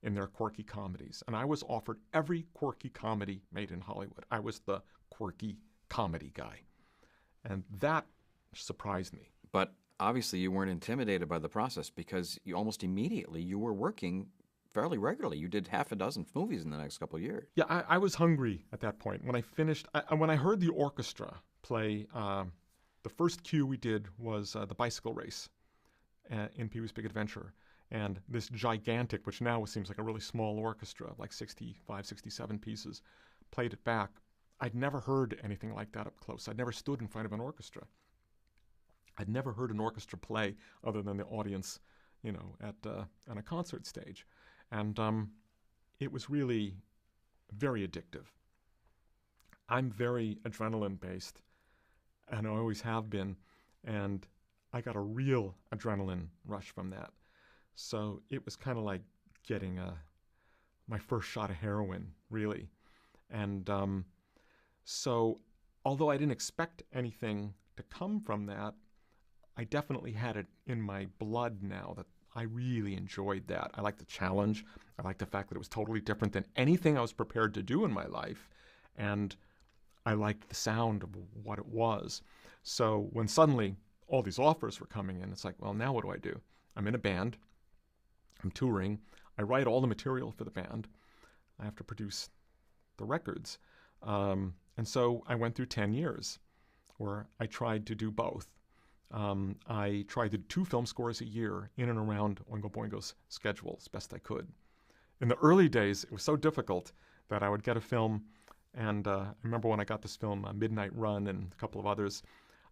in their quirky comedies. And I was offered every quirky comedy made in Hollywood. I was the quirky comedy guy. And that surprised me. But obviously you weren't intimidated by the process because you almost immediately you were working fairly regularly. You did half a dozen movies in the next couple of years. Yeah, I was hungry at that point. When I finished, when I heard the orchestra play, the first cue we did was the bicycle race in Pee-wee's Big Adventure. And this gigantic, which now seems like a really small orchestra, like 65, 67 pieces, played it back. I'd never heard anything like that up close. I'd never stood in front of an orchestra. I'd never heard an orchestra play other than the audience, on a concert stage. And it was really very addictive. I'm very adrenaline-based, and I always have been, and I got a real adrenaline rush from that. So it was kind of like getting my first shot of heroin, really. And so although I didn't expect anything to come from that, I definitely had it in my blood now that I really enjoyed that. I liked the challenge. I liked the fact that it was totally different than anything I was prepared to do in my life. And I liked the sound of what it was. So when suddenly all these offers were coming in, it's like, well, now what do? I'm in a band. I'm touring. I write all the material for the band. I have to produce the records. And so I went through 10 years where I tried to do both. I tried to do 2 film scores a year in and around Oingo Boingo's schedule as best I could. In the early days, it was so difficult that I would get a film, and I remember when I got this film, Midnight Run and a couple of others,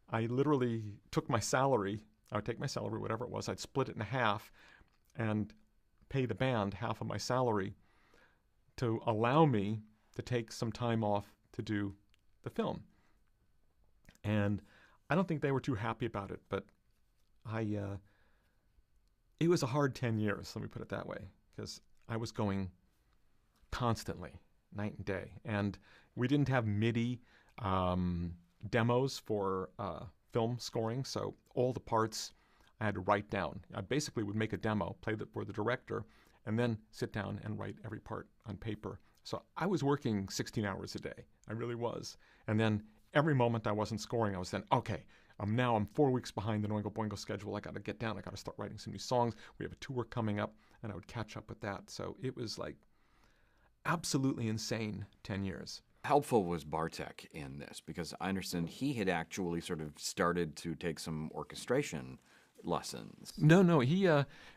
I literally took my salary. I would take my salary, whatever it was, I'd split it in half and pay the band half of my salary to allow me to take some time off to do the film. And I don't think they were too happy about it, but it was a hard 10 years, let me put it that way, because I was going constantly, night and day. And we didn't have MIDI demos for film scoring, so all the parts I had to write down. I basically would make a demo, play it for the director, and then sit down and write every part on paper. So I was working 16 hours a day. I really was. And then every moment I wasn't scoring, I was then, okay, now I'm 4 weeks behind the Oingo Boingo schedule. I got to get down. I got to start writing some new songs. We have a tour coming up, and I would catch up with that. So it was like absolutely insane 10 years. Helpful was Bartek in this, because I understand he had actually sort of started to take some orchestration lessons. No, he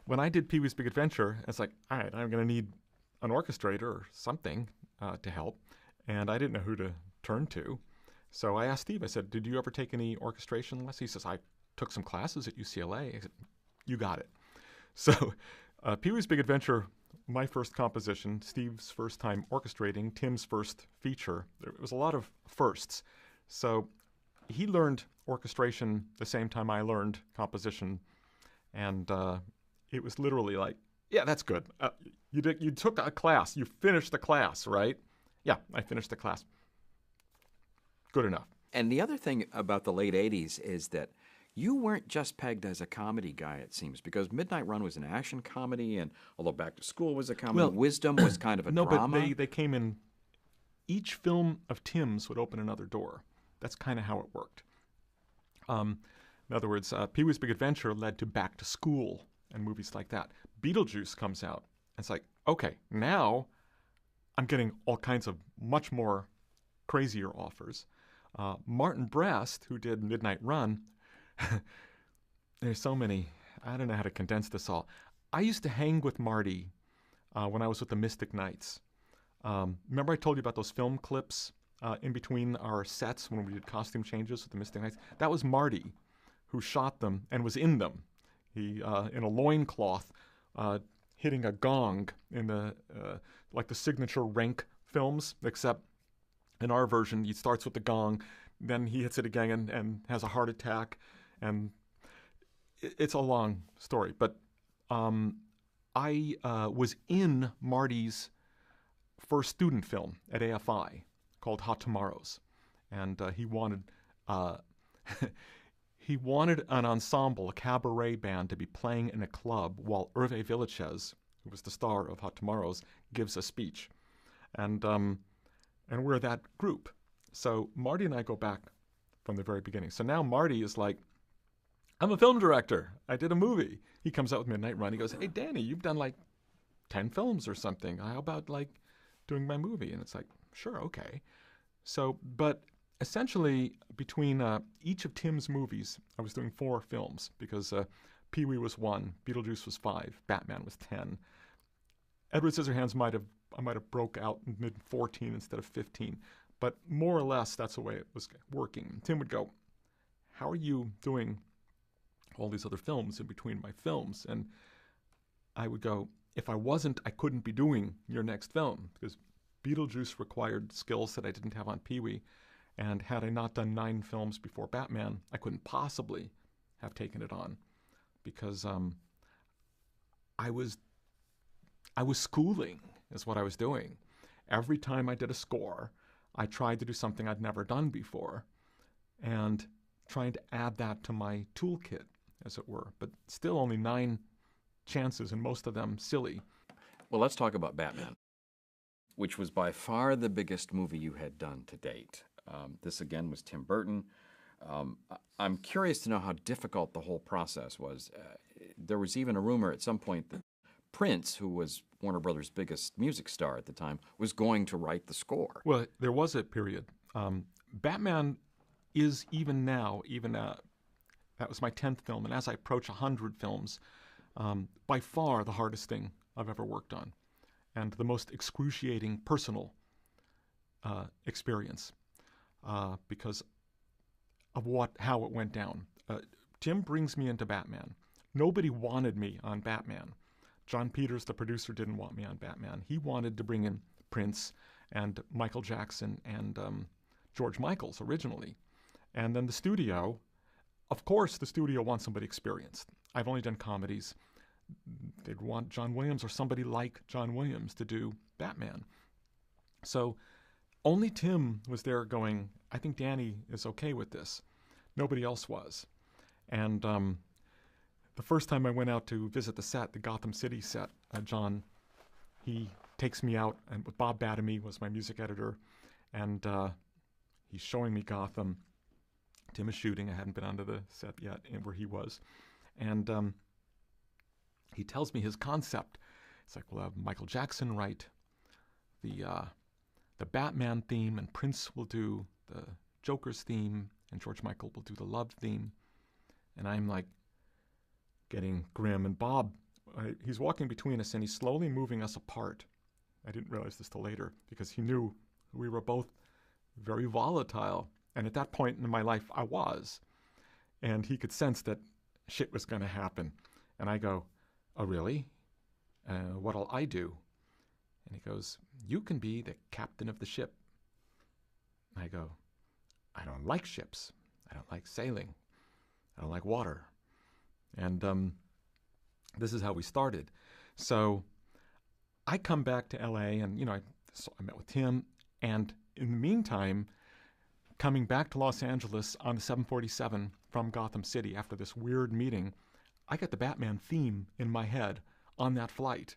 when I did Pee-wee's Big Adventure, it's like, all right, I'm going to need an orchestrator or something to help, and I didn't know who to turn to. So I asked Steve, I said, did you ever take any orchestration lessons? He says, I took some classes at UCLA. I said, you got it. So Pee-wee's Big Adventure, my first composition, Steve's first time orchestrating, Tim's first feature. There was a lot of firsts. So he learned orchestration the same time I learned composition. And it was literally like, yeah, that's good. You took a class. You finished the class, right? Yeah, I finished the class. Good enough. And the other thing about the late 80s is that you weren't just pegged as a comedy guy, it seems, because Midnight Run was an action comedy, and although Back to School was a comedy, Well, Wisdom was kind of a drama. No, but they came in, each film of Tim's would open another door. That's kind of how it worked. In other words, Pee-wee's Big Adventure led to Back to School and movies like that. Beetlejuice comes out. And it's like, okay, now I'm getting all kinds of much more crazier offers. Martin Brest, who did Midnight Run, there's so many. I don't know how to condense this all. I used to hang with Marty when I was with the Mystic Knights. Remember I told you about those film clips in between our sets when we did costume changes with the Mystic Knights? That was Marty who shot them and was in them. He, in a loincloth, hitting a gong in the like the signature Rank films, except in our version, he starts with the gong, then he hits it again and has a heart attack, and it's a long story. But I was in Marty's first student film at AFI called Hot Tomorrows, and he wanted he wanted an ensemble, a cabaret band, to be playing in a club while Hervé Villechaize, who was the star of Hot Tomorrows, gives a speech, and we're that group. So Marty and I go back from the very beginning. So now Marty is like, I'm a film director. I did a movie. He comes out with Midnight Run. He goes, hey, Danny, you've done like 10 films or something. How about like doing my movie? And it's like, sure, okay. So, but essentially between each of Tim's movies, I was doing 4 films because Pee-wee was 1, Beetlejuice was 5, Batman was 10. Edward Scissorhands I might have broke out in mid-14 instead of 15. But more or less, that's the way it was working. Tim would go, how are you doing all these other films in between my films? And I would go, if I wasn't, I couldn't be doing your next film, because Beetlejuice required skills that I didn't have on Pee-wee. And had I not done 9 films before Batman, I couldn't possibly have taken it on, because I was schooling is what I was doing. Every time I did a score, I tried to do something I'd never done before and trying to add that to my toolkit, as it were. But still only 9 chances, and most of them silly. Well, let's talk about Batman, which was by far the biggest movie you had done to date. This, again, was Tim Burton. I'm curious to know how difficult the whole process was. There was even a rumor at some point that Prince, who was Warner Brothers' biggest music star at the time, was going to write the score. Well, there was a period. Batman is even now, that was my 10th film, and as I approach 100 films, by far the hardest thing I've ever worked on, and the most excruciating personal experience because of how it went down. Tim brings me into Batman. Nobody wanted me on Batman. John Peters, the producer, didn't want me on Batman. He wanted to bring in Prince and Michael Jackson and George Michaels originally. And then the studio, of course, the studio wants somebody experienced. I've only done comedies. They'd want John Williams or somebody like John Williams to do Batman. So only Tim was there going, I think Danny is okay with this. Nobody else was. And the first time I went out to visit the set, the Gotham City set, John, he takes me out, and Bob Badamy was my music editor, and he's showing me Gotham. Tim is shooting. I hadn't been onto the set yet where he was. And he tells me his concept. It's like, we'll have Michael Jackson write the Batman theme, and Prince will do the Joker's theme, and George Michael will do the Love theme. And I'm like getting grim. And Bob, he's walking between us, and he's slowly moving us apart. I didn't realize this till later, because he knew we were both very volatile. And at that point in my life, I was. And he could sense that shit was going to happen. And I go, oh, really? What'll I do? And he goes, you can be the captain of the ship. I go, I don't like ships. I don't like sailing. I don't like water. And this is how we started. So I come back to L.A. and, I met with Tim. And in the meantime, coming back to Los Angeles on the 747 from Gotham City after this weird meeting, I got the Batman theme in my head on that flight.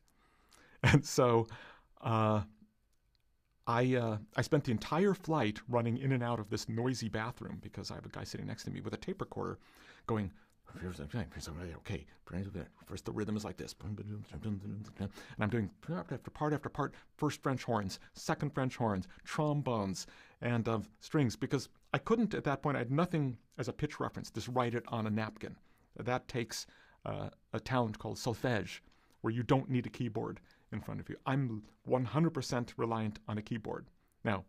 And so I spent the entire flight running in and out of this noisy bathroom because I have a guy sitting next to me with a tape recorder going, okay, first the rhythm is like this. And I'm doing part after part, first French horns, second French horns, trombones, and strings, because I couldn't at that point, I had nothing as a pitch reference, just write it on a napkin. That takes a talent called solfège, where you don't need a keyboard in front of you. I'm 100% reliant on a keyboard. Now,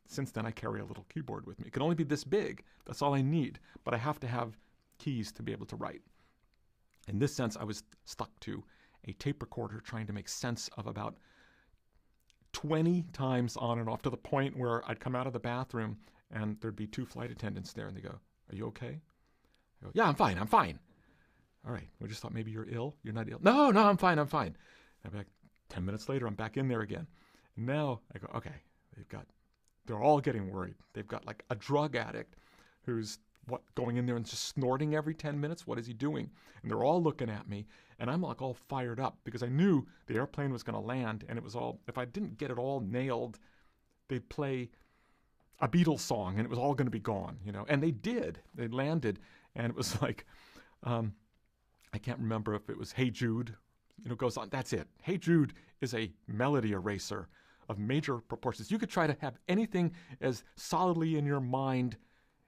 since then I carry a little keyboard with me. It can only be this big. That's all I need. But I have to have keys to be able to write. In this sense, I was stuck to a tape recorder trying to make sense of about 20 times on and off, to the point where I'd come out of the bathroom and there'd be two flight attendants there and they go, are you okay? I go, yeah, I'm fine. All right, we just thought maybe you're ill. You're not ill. No, I'm fine. I'm back 10 minutes later, I'm back in there again. And now I go, okay, they're all getting worried. They've got like a drug addict who's going in there and just snorting every 10 minutes. What is he doing? And they're all looking at me, and I'm like all fired up because I knew the airplane was going to land, and it was all, if I didn't get it all nailed, they'd play a Beatles song and it was all going to be gone, And they did. They landed, and it was like, I can't remember if it was Hey Jude, goes on. That's it. Hey Jude is a melody eraser of major proportions. You could try to have anything as solidly in your mind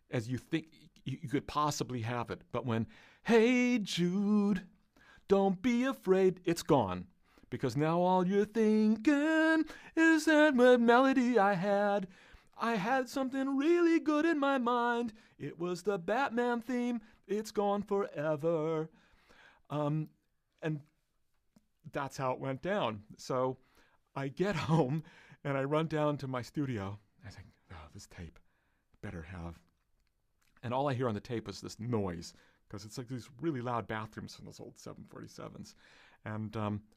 as you think you could possibly have it. But when, Hey Jude, don't be afraid, it's gone. Because now all you're thinking is that melody I had something really good in my mind. It was the Batman theme. It's gone forever. And that's how it went down. So I get home and I run down to my studio. I think, this tape better have. And all I hear on the tape is this noise, because it's like these really loud bathrooms from those old 747s. And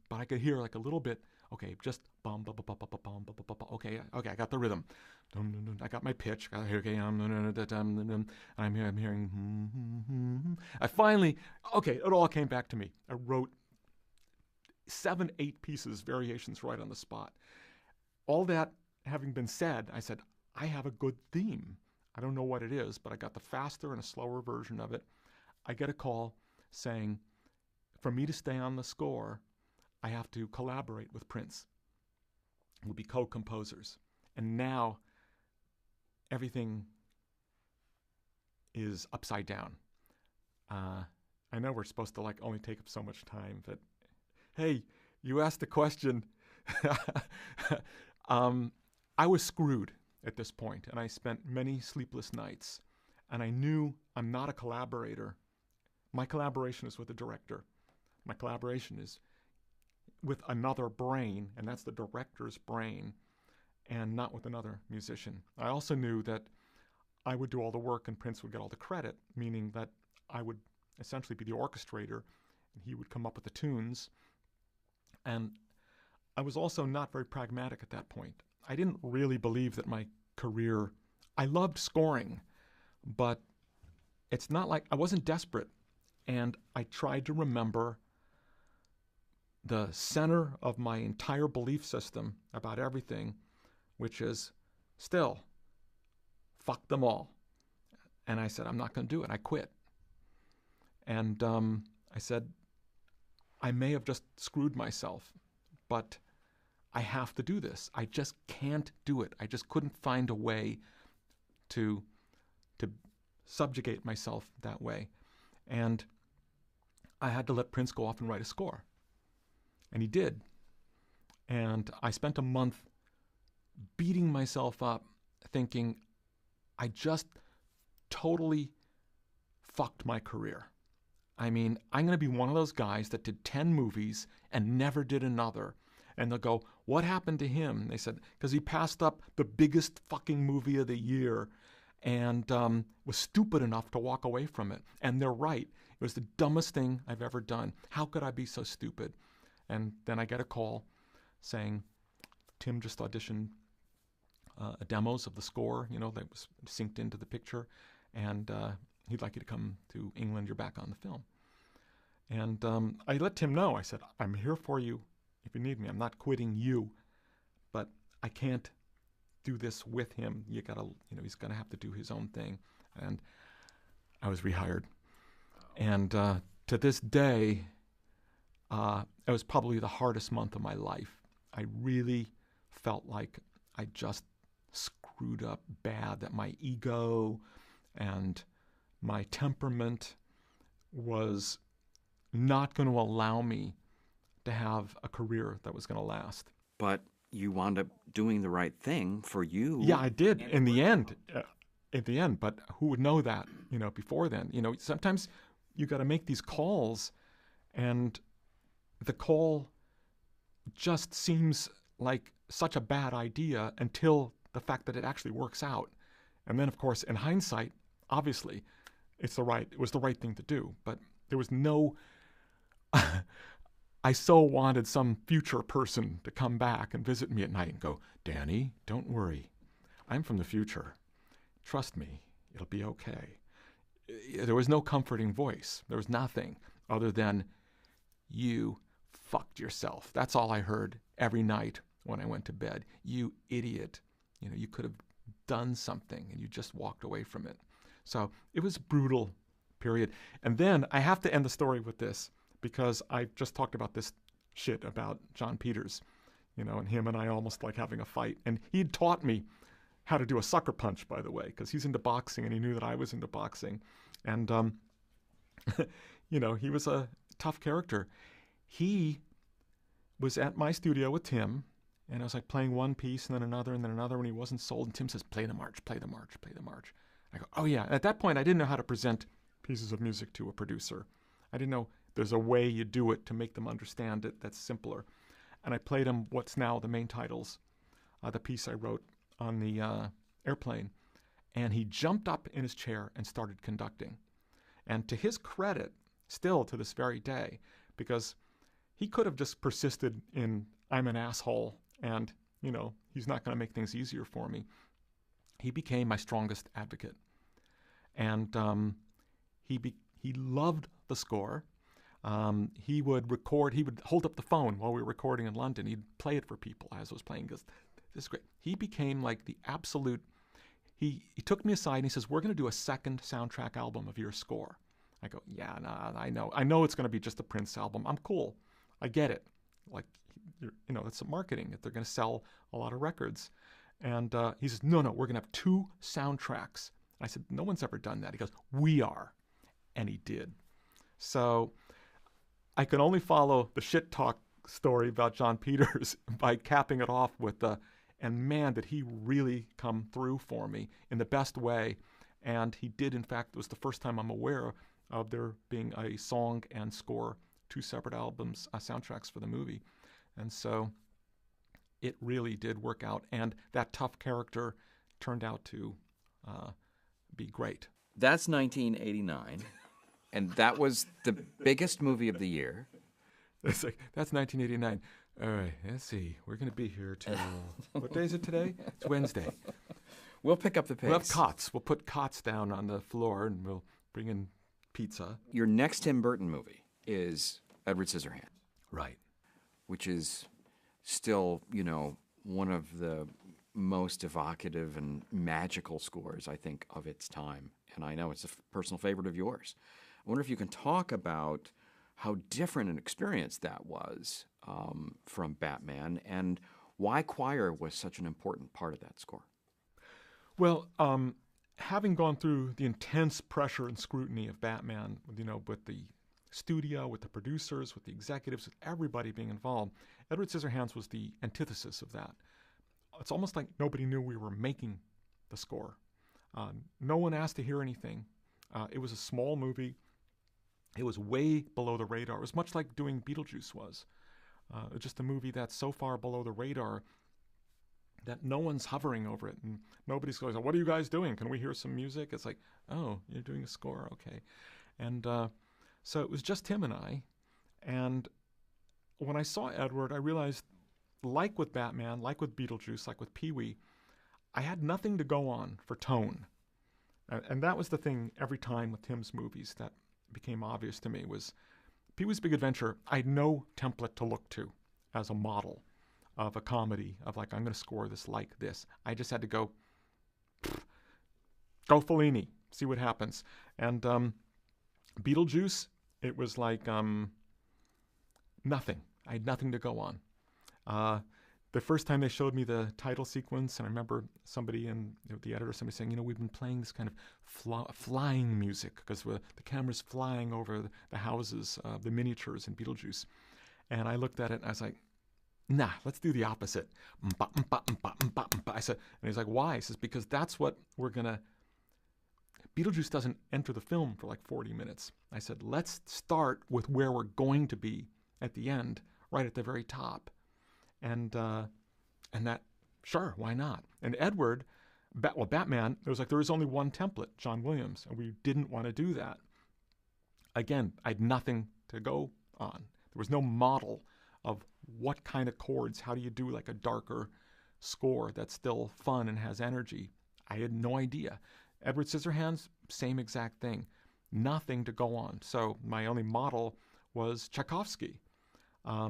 but I could hear like a little bit. Okay, just bum bum bum bum bum bum bum bum. Okay, I got the rhythm. I got my pitch. Okay, I'm hearing. I finally, it all came back to me. I wrote 7-8 pieces, variations right on the spot. All that having been said, I said, I have a good theme. I don't know what it is, but I got the faster and a slower version of it. I get a call saying, for me to stay on the score, I have to collaborate with Prince. We'll be co-composers. And now everything is upside down. I know we're supposed to like only take up so much time, but hey, you asked the question. I was screwed at this point, and I spent many sleepless nights. And I knew I'm not a collaborator. My collaboration is with the director. My collaboration is with another brain, and that's the director's brain, and not with another musician. I also knew that I would do all the work and Prince would get all the credit, meaning that I would essentially be the orchestrator, and he would come up with the tunes. And I was also not very pragmatic at that point. I didn't really believe that my career, I loved scoring, but it's not like I wasn't desperate. And I tried to remember the center of my entire belief system about everything, which is still, fuck them all. And I said, I'm not going to do it. I quit. And I said, I may have just screwed myself, but I have to do this. I just can't do it. I just couldn't find a way to subjugate myself that way. And I had to let Prince go off and write a score. And he did. And I spent a month beating myself up thinking I just totally fucked my career. I mean, I'm going to be one of those guys that did 10 movies and never did another. And they'll go, what happened to him? They said, because he passed up the biggest fucking movie of the year and was stupid enough to walk away from it. And they're right. It was the dumbest thing I've ever done. How could I be so stupid? And then I get a call saying, Tim just auditioned demos of the score, that was synced into the picture. And he'd like you to come to England. You're back on the film. And I let Tim know. I said, I'm here for you if you need me. I'm not quitting you, but I can't do this with him. You gotta, he's gonna have to do his own thing. And I was rehired. And to this day, it was probably the hardest month of my life. I really felt like I just screwed up bad, that my ego and my temperament was not going to allow me to have a career that was going to last. But you wound up doing the right thing for you. Yeah, I did in the end. But who would know that, before then? Sometimes you got to make these calls, and the call just seems like such a bad idea until the fact that it actually works out. And then, of course, in hindsight, obviously, it was the right thing to do. But there was no... I so wanted some future person to come back and visit me at night and go, Danny, don't worry. I'm from the future. Trust me, it'll be okay. There was no comforting voice. There was nothing other than, you fucked yourself. That's all I heard every night when I went to bed. You idiot. You could have done something and you just walked away from it. So it was a brutal period. And then I have to end the story with this, because I just talked about this shit about John Peters, and him and I almost like having a fight. And he'd taught me how to do a sucker punch, by the way, because he's into boxing and he knew that I was into boxing. And, he was a tough character. He was at my studio with Tim, and I was like playing one piece and then another when he wasn't sold. And Tim says, play the march, play the march, play the march. I go, oh yeah. And at that point, I didn't know how to present pieces of music to a producer. I didn't know there's a way you do it to make them understand it that's simpler. And I played him what's now the main titles, the piece I wrote on the airplane. And he jumped up in his chair and started conducting. And to his credit, still to this very day, because he could have just persisted in, I'm an asshole, and, he's not going to make things easier for me. He became my strongest advocate. And he loved the score. He would hold up the phone while we were recording in London. He'd play it for people as I was playing. He goes, this is great. He became like the absolute, he took me aside and he says, we're going to do a second soundtrack album of your score. I go, yeah, nah, I know it's going to be just a Prince album. I'm cool. I get it. Like, that's marketing. They're going to sell a lot of records. And he says, no, we're going to have 2 soundtracks. I said, no one's ever done that. He goes, we are. And he did. So I can only follow the shit talk story about John Peters by capping it off with and man, did he really come through for me in the best way. And he did, in fact, it was the first time I'm aware of there being a song and score, 2 separate albums, soundtracks for the movie. And so it really did work out. And that tough character turned out to be great. That's 1989. And that was the biggest movie of the year. It's like, that's 1989. All right, let's see. We're going to be here till, what day is it today? It's Wednesday. We'll pick up the pace. We'll have cots. We'll put cots down on the floor and we'll bring in pizza. Your next Tim Burton movie is Edward Scissorhands. Right. Which is still, one of the most evocative and magical scores, I think, of its time. And I know it's a personal favorite of yours. I wonder if you can talk about how different an experience that was from Batman, and why choir was such an important part of that score. Well, having gone through the intense pressure and scrutiny of Batman, with the studio, with the producers, with the executives, with everybody being involved, Edward Scissorhands was the antithesis of that. It's almost like nobody knew we were making the score. No one asked to hear anything. It was a small movie. It was way below the radar. It was much like doing Beetlejuice was. Just a movie that's so far below the radar that no one's hovering over it, and nobody's going, what are you guys doing? Can we hear some music? It's like, oh, you're doing a score, okay. And so it was just him and I. And when I saw Edward, I realized, like with Batman, like with Beetlejuice, like with Pee-wee, I had nothing to go on for tone. And that was the thing every time with Tim's movies that became obvious to me was Pee-wee's Big Adventure, I had no template to look to as a model of a comedy, of like, I'm going to score this like this. I just had to go Fellini, see what happens. And Beetlejuice, it was like nothing. I had nothing to go on. The first time they showed me the title sequence, and I remember somebody the editor, somebody saying, we've been playing this kind of flying music because the camera's flying over the houses, the miniatures in Beetlejuice. And I looked at it and I was like, nah, let's do the opposite. I said, and he's like, why? He says, because that's what we're going to, Beetlejuice doesn't enter the film for like 40 minutes. I said, let's start with where we're going to be at the end, right at the very top. And that, sure, why not? And Edward, Batman, it was like there was only one template, John Williams, and we didn't want to do that. Again, I had nothing to go on. There was no model of what kind of chords, how do you do like a darker score that's still fun and has energy. I had no idea. Edward Scissorhands, same exact thing. Nothing to go on. So my only model was Tchaikovsky.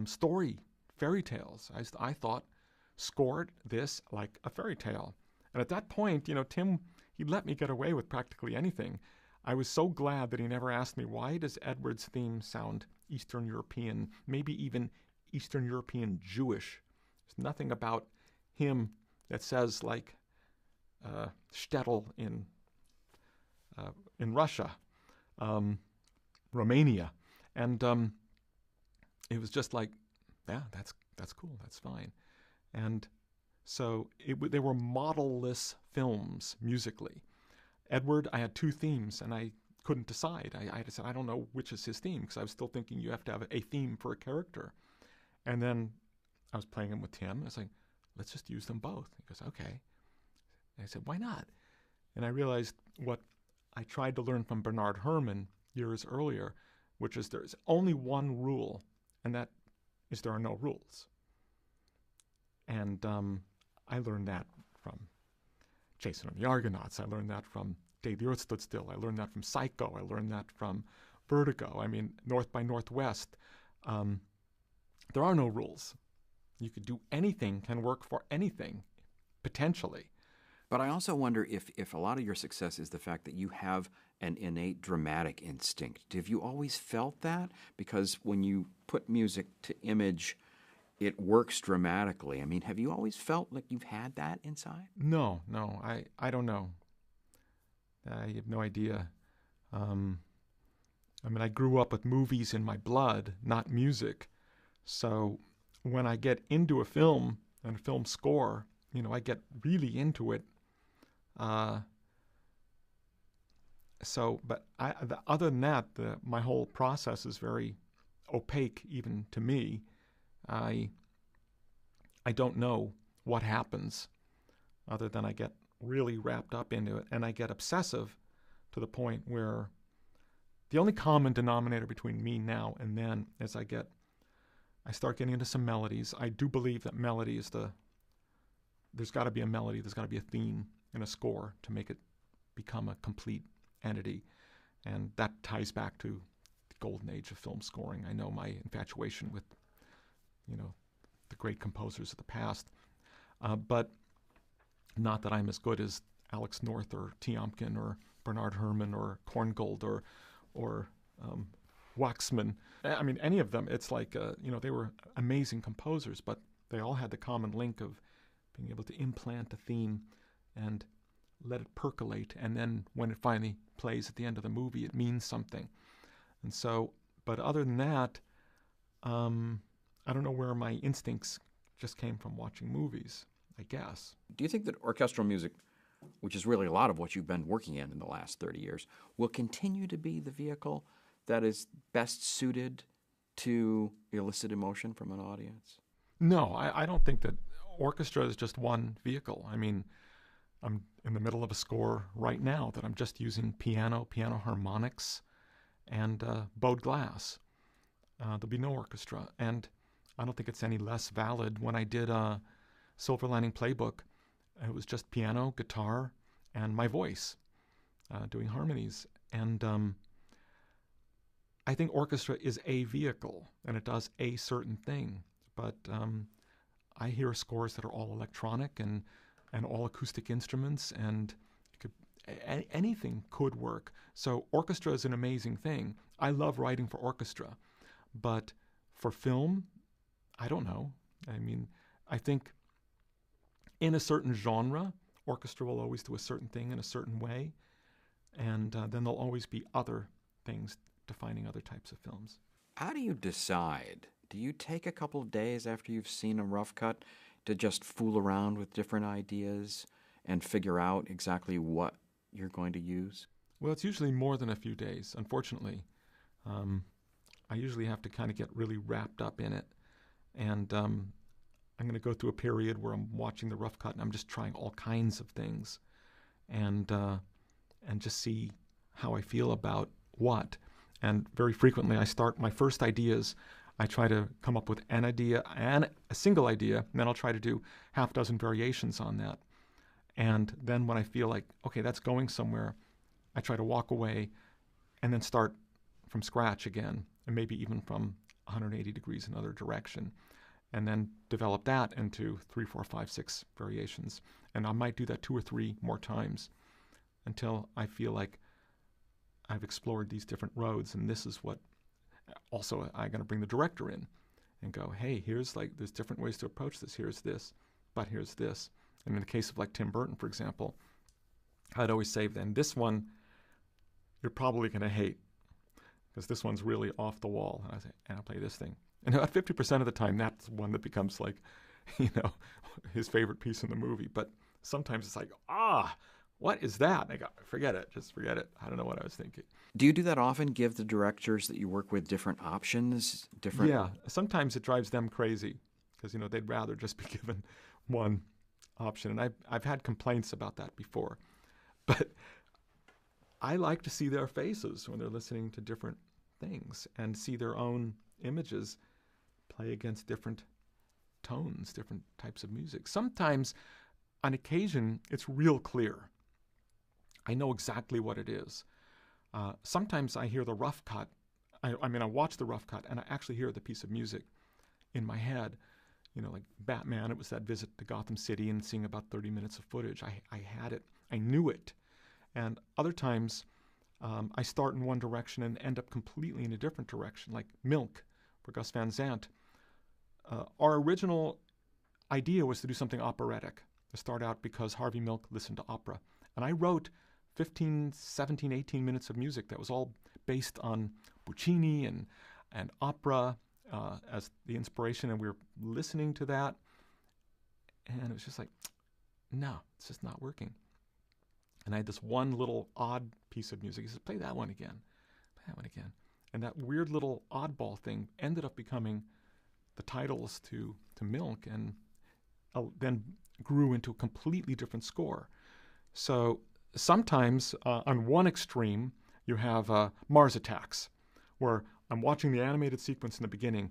Story, fairy tales. I thought, scored this like a fairy tale. And at that point, Tim, he let me get away with practically anything. I was so glad that he never asked me, why does Edward's theme sound Eastern European, maybe even Eastern European Jewish? There's nothing about him that says like shtetl in Russia, Romania. And it was just like, yeah, that's cool, that's fine. And so they were model-less films musically. Edward, I had 2 themes, and I couldn't decide. I said, I don't know which is his theme, because I was still thinking you have to have a theme for a character. And then I was playing him with Tim. I was like, let's just use them both. He goes, okay. And I said, why not? And I realized what I tried to learn from Bernard Herrmann years earlier, which is there's only one rule, and that is there are no rules. And I learned that from Jason and the Argonauts. I learned that from Day the Earth Stood Still. I learned that from Psycho. I learned that from Vertigo. I mean, North by Northwest. There are no rules. You could do anything, can work for anything, potentially. But I also wonder if a lot of your success is the fact that you have an innate dramatic instinct. Have you always felt that? Because when you put music to image, it works dramatically. I mean, have you always felt like you've had that inside? No, no, I don't know. I have no idea. Um, I mean, I grew up with movies in my blood, not music. So when I get into a film and a film score, I get really into it. Uh, but other than that, my whole process is very opaque, even to me. I I don't know what happens, other than I get really wrapped up into it, and I get obsessive to the point where the only common denominator between me now and then is I start getting into some melodies. I do believe that melody is there's got to be a melody, there's got to be a theme in a score to make it become a complete entity. And that ties back to the golden age of film scoring. I know my infatuation with, the great composers of the past. But not that I'm as good as Alex North or Tiomkin or Bernard Herrmann or Korngold or Waxman. I mean, any of them. It's like, they were amazing composers, but they all had the common link of being able to implant a theme and let it percolate. And then when it finally plays at the end of the movie, it means something. And so, but other than that, I don't know where my instincts just came from watching movies, I guess. Do you think that orchestral music, which is really a lot of what you've been working in the last 30 years, will continue to be the vehicle that is best suited to elicit emotion from an audience? No, I don't think that orchestra is just one vehicle. I mean, I'm in the middle of a score right now that I'm just using piano harmonics, and bowed glass. There'll be no orchestra. And I don't think it's any less valid. When I did Silver Lining Playbook, it was just piano, guitar, and my voice doing harmonies. And I think orchestra is a vehicle, and it does a certain thing. But I hear scores that are all electronic and all acoustic instruments, and anything could work. So orchestra is an amazing thing. I love writing for orchestra. But for film, I don't know. I mean, I think in a certain genre, orchestra will always do a certain thing in a certain way, and then there'll always be other things defining other types of films. How do you decide? Do you take a couple of days after you've seen a rough cut to just fool around with different ideas and figure out exactly what you're going to use? Well, it's usually more than a few days, unfortunately. I usually have to kind of get really wrapped up in it. And I'm going to go through a period where I'm watching the rough cut and I'm just trying all kinds of things and just see how I feel about what. And very frequently I start my first ideas. I try to come up with an idea and a single idea, and then I'll try to do half dozen variations on that. And then when I feel like, okay, that's going somewhere, I try to walk away and then start from scratch again, and maybe even from 180 degrees another direction, and then develop that into 3, 4, 5, 6 variations. And I might do that 2 or 3 more times until I feel like I've explored these different roads, and this is what also I'm going to bring the director in and go, hey, there's different ways to approach this. Here's this, but here's this. And in the case of like Tim Burton, for example, I'd always say, then this one you're probably going to hate because this one's really off the wall. And I say, and I'll play this thing. And about 50% of the time, that's one that becomes like, his favorite piece in the movie. But sometimes it's like, what is that? And I go, forget it. Just forget it. I don't know what I was thinking. Do you do that often? Give the directors that you work with different options? Yeah. Sometimes it drives them crazy because, they'd rather just be given one option. And I've had complaints about that before. But I like to see their faces when they're listening to different things and see their own images play against different tones, different types of music. Sometimes, on occasion, it's real clear. I know exactly what it is. Sometimes I hear the rough cut. I watch the rough cut, and I actually hear the piece of music in my head. Like Batman, it was that visit to Gotham City and seeing about 30 minutes of footage. I had it. I knew it. And other times, I start in one direction and end up completely in a different direction, like Milk for Gus Van Sant. our original idea was to do something operatic, to start out because Harvey Milk listened to opera. And I wrote 15, 17, 18 minutes of music that was all based on Puccini and opera as the inspiration, and we were listening to that, and it was just like, no, it's just not working. And I had this one little odd piece of music. He said, play that one again, play that one again. And that weird little oddball thing ended up becoming the titles to Milk, and then grew into a completely different score. So sometimes on one extreme, you have Mars Attacks, where I'm watching the animated sequence in the beginning,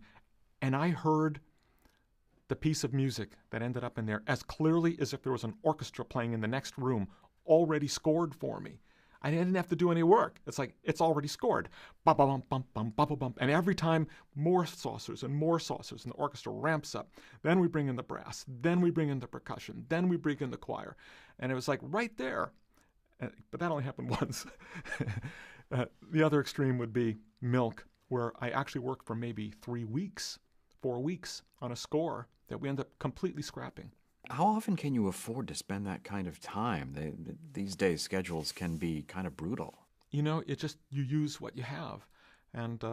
and I heard the piece of music that ended up in there as clearly as if there was an orchestra playing in the next room, already scored for me. I didn't have to do any work. It's like, it's already scored. Bum, bum, bum, bum, bum, bum, bum. And every time, more saucers, and the orchestra ramps up. Then we bring in the brass. Then we bring in the percussion. Then we bring in the choir. And it was like right there. But that only happened once. The other extreme would be Milk, where I actually worked for maybe 3 weeks, 4 weeks on a score that we end up completely scrapping. How often can you afford to spend that kind of time? These days, schedules can be kind of brutal. You know, it just, you use what you have. And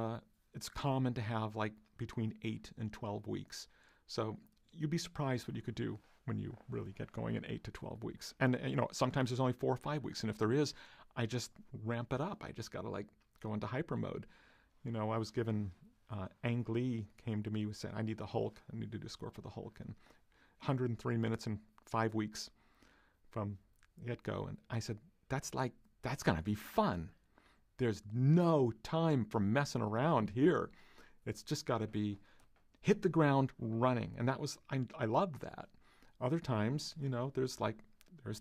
it's common to have like between 8 and 12 weeks. So you'd be surprised what you could do when you really get going in 8 to 12 weeks. And, you know, sometimes there's only 4 or 5 weeks. And if there is, I just ramp it up. I just got to like go into hyper mode. You know, I was given, Ang Lee came to me and said, I need the Hulk. I need to do a score for the Hulk. And 103 minutes and 5 weeks from get-go. And I said, that's going to be fun. There's no time for messing around here. It's just got to be hit the ground running. And that was, I loved that. Other times, you know, there's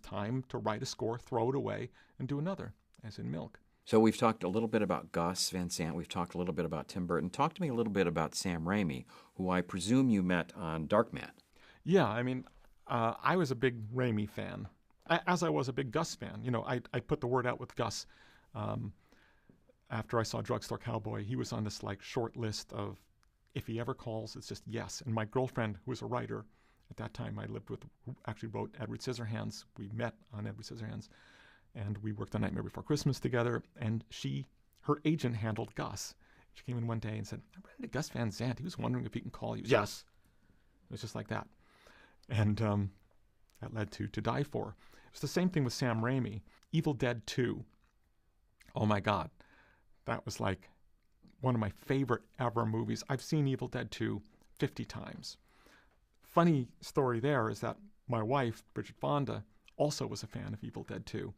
time to write a score, throw it away, and do another, as in Milk. So we've talked a little bit about Gus Van Sant. We've talked a little bit about Tim Burton. Talk to me a little bit about Sam Raimi, who I presume you met on Darkman. Yeah, I mean, I was a big Raimi fan, as I was a big Gus fan. You know, I put the word out with Gus after I saw Drugstore Cowboy. He was on this like short list of, if he ever calls, it's just yes. And my girlfriend, who was a writer at that time, I lived with, who actually wrote Edward Scissorhands. We met on Edward Scissorhands, and we worked on Nightmare Before Christmas together. And her agent handled Gus. She came in one day and said, I ran into Gus Van Sant. He was wondering if he can call you. Yes. It was just like that. And that led to Die For. It was the same thing with Sam Raimi. Evil Dead 2. Oh my God. That was like one of my favorite ever movies. I've seen Evil Dead 2 50 times. Funny story there is that my wife, Bridget Fonda, also was a fan of Evil Dead 2.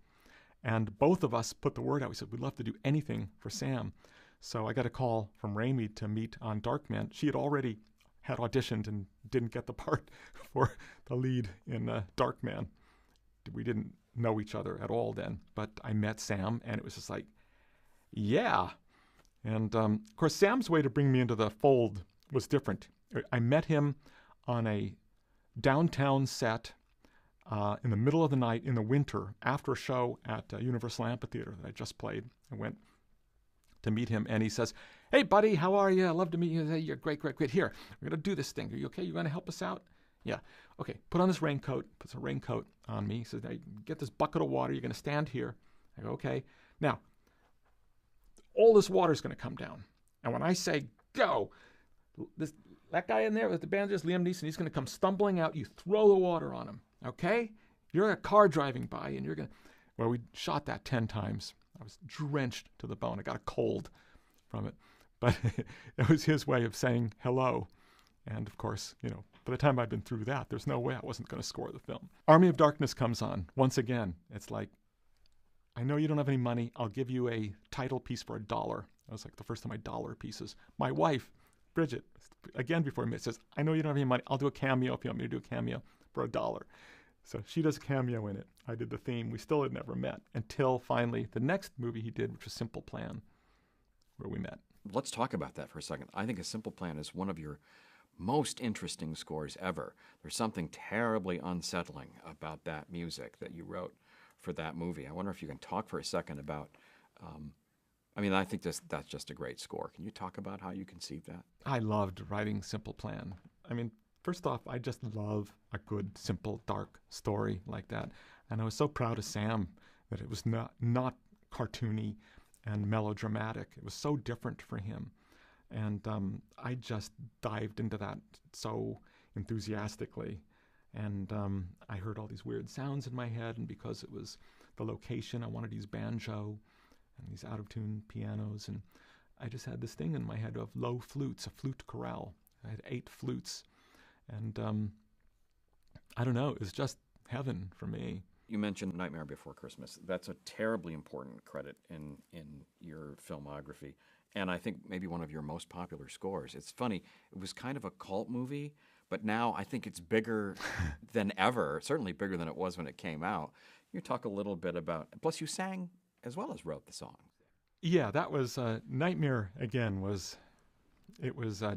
And both of us put the word out. We said, we'd love to do anything for Sam. So I got a call from Raimi to meet on Darkman. She had already had auditioned and didn't get the part for the lead in Darkman. We didn't know each other at all then, but I met Sam, and it was just like, yeah. And of course, Sam's way to bring me into the fold was different. I met him on a downtown set in the middle of the night in the winter after a show at Universal Amphitheater that I just played. I went to meet him, and he says, hey, buddy, how are you? I love to meet you. You're great. Here, we're going to do this thing. Are you okay? You going to help us out? Yeah. Okay, put on this raincoat. Puts a raincoat on me. He says, now you get this bucket of water. You're going to stand here. I go, okay. Now, all this water is going to come down. And when I say go, that guy in there with the bandages, Liam Neeson, he's going to come stumbling out. You throw the water on him, okay? You're a car driving by, and you're going to... Well, we shot that 10 times. I was drenched to the bone. I got a cold from it. But it was his way of saying hello. And, of course, you know, by the time I'd been through that, there's no way I wasn't going to score the film. Army of Darkness comes on. Once again, it's like, I know you don't have any money. I'll give you a title piece for $1. That was like the first of my dollar pieces. My wife, Bridget, again before me, says, I know you don't have any money. I'll do a cameo if you want me to do a cameo for $1. So she does a cameo in it. I did the theme. We still had never met until finally the next movie he did, which was Simple Plan, where we met. Let's talk about that for a second. I think A Simple Plan is one of your most interesting scores ever. There's something terribly unsettling about that music that you wrote for that movie. I wonder if you can talk for a second about, I think that's just a great score. Can you talk about how you conceived that? I loved writing Simple Plan. I mean, first off, I just love a good, simple, dark story like that. And I was so proud of Sam that it was not cartoony and melodramatic. It was so different for him. And I just dived into that so enthusiastically. And I heard all these weird sounds in my head. And because it was the location, I wanted to use banjo and these out-of-tune pianos. And I just had this thing in my head of low flutes, a flute chorale. I had 8 flutes. And I don't know, it was just heaven for me. You mentioned Nightmare Before Christmas. That's a terribly important credit in your filmography, and I think maybe one of your most popular scores. It's funny, it was kind of a cult movie, but now I think it's bigger than ever, certainly bigger than it was when it came out. You talk a little bit about, plus you sang as well as wrote the song. Yeah, that was Nightmare, again, was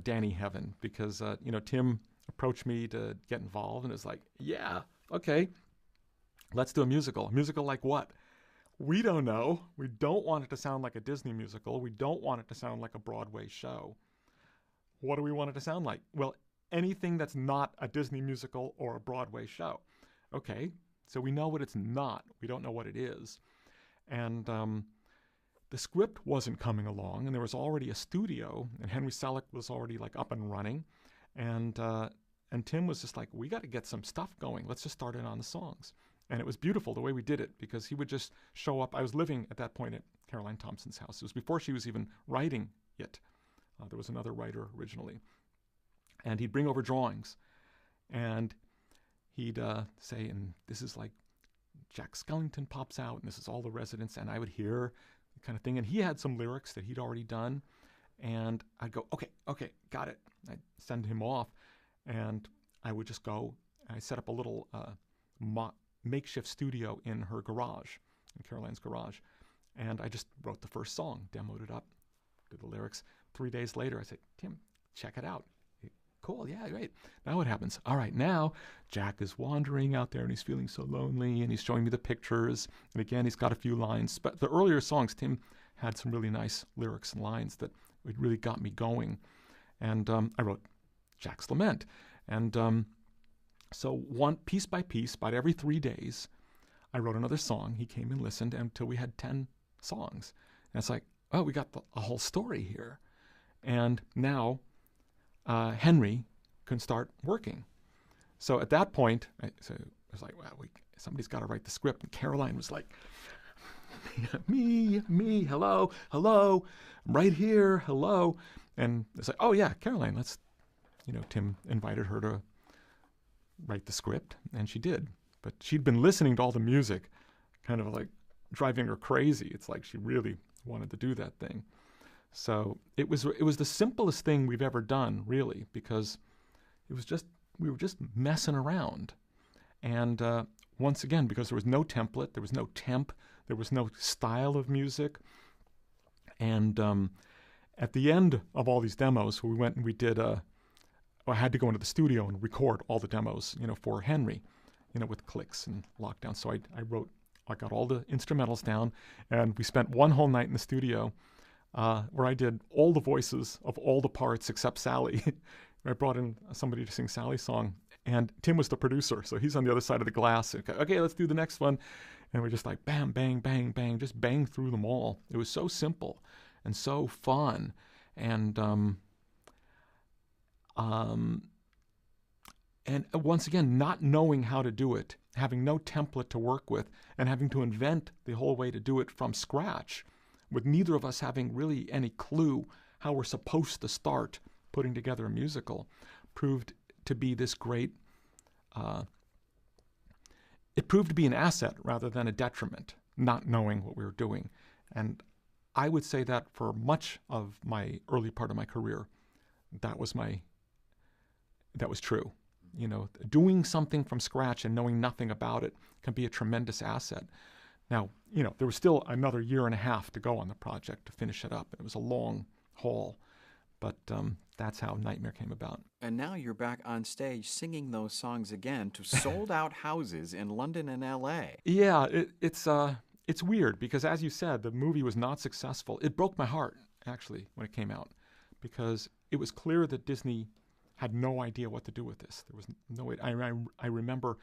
Danny heaven, because, Tim approached me to get involved, and it was like, yeah, okay, let's do a musical. A musical like what? We don't know. We don't want it to sound like a Disney musical. We don't want it to sound like a Broadway show. What do we want it to sound like? Well, anything that's not a Disney musical or a Broadway show. Okay, so we know what it's not. We don't know what it is. And the script wasn't coming along, and there was already a studio, and Henry Selick was already like up and running. And Tim was just like, we got to get some stuff going. Let's just start in on the songs. And it was beautiful the way we did it, because he would just show up. I was living at that point at Caroline Thompson's house. It was before she was even writing it. There was another writer originally. And he'd bring over drawings. And he'd say, and this is like Jack Skellington pops out, and this is all the residents. And I would hear the kind of thing. And he had some lyrics that he'd already done. And I'd go, okay, got it. I'd send him off. And I would just go. I set up a little makeshift studio in her garage, in Caroline's garage. And I just wrote the first song, demoed it up, did the lyrics. 3 days later, I said, Tim, check it out. Cool, yeah, great. Now what happens? All right, now Jack is wandering out there and he's feeling so lonely and he's showing me the pictures. And again, he's got a few lines. But the earlier songs, Tim had some really nice lyrics and lines that really got me going. And I wrote Jack's Lament. And so piece by piece, about every 3 days, I wrote another song. He came and listened until we had 10 songs. And it's like, oh, we got a whole story here. And now Henry can start working. So at that point, I was like, well, somebody's got to write the script. And Caroline was like, me, hello, I'm right here, hello. And it's like, oh yeah, Caroline, let's, Tim invited her to write the script, and she did. But she'd been listening to all the music, kind of like driving her crazy. It's like she really wanted to do that thing. So it was the simplest thing we've ever done, really, because we were just messing around. And once again, because there was no template, there was no temp, there was no style of music. And at the end of all these demos, we went and we did I had to go into the studio and record all the demos, for Henry, with clicks and lockdown. So I got all the instrumentals down, and we spent one whole night in the studio where I did all the voices of all the parts except Sally. I brought in somebody to sing Sally's song, and Tim was the producer, so he's on the other side of the glass. Okay, let's do the next one. And we just like bam, bang, bang, bang, just bang through them all. It was so simple and so fun. And once again, not knowing how to do it, having no template to work with, and having to invent the whole way to do it from scratch, with neither of us having really any clue how we're supposed to start putting together a musical, proved to be this great, it proved to be an asset rather than a detriment, not knowing what we were doing. And I would say that for much of my early part of my career, that was true. Doing something from scratch and knowing nothing about it can be a tremendous asset. Now, there was still another year and a half to go on the project to finish it up. It was a long haul, but that's how Nightmare came about. And now you're back on stage singing those songs again to sold-out houses in London and L.A. Yeah, it's weird because, as you said, the movie was not successful. It broke my heart, actually, when it came out, because it was clear that Disney had no idea what to do with this. There was no way. I remember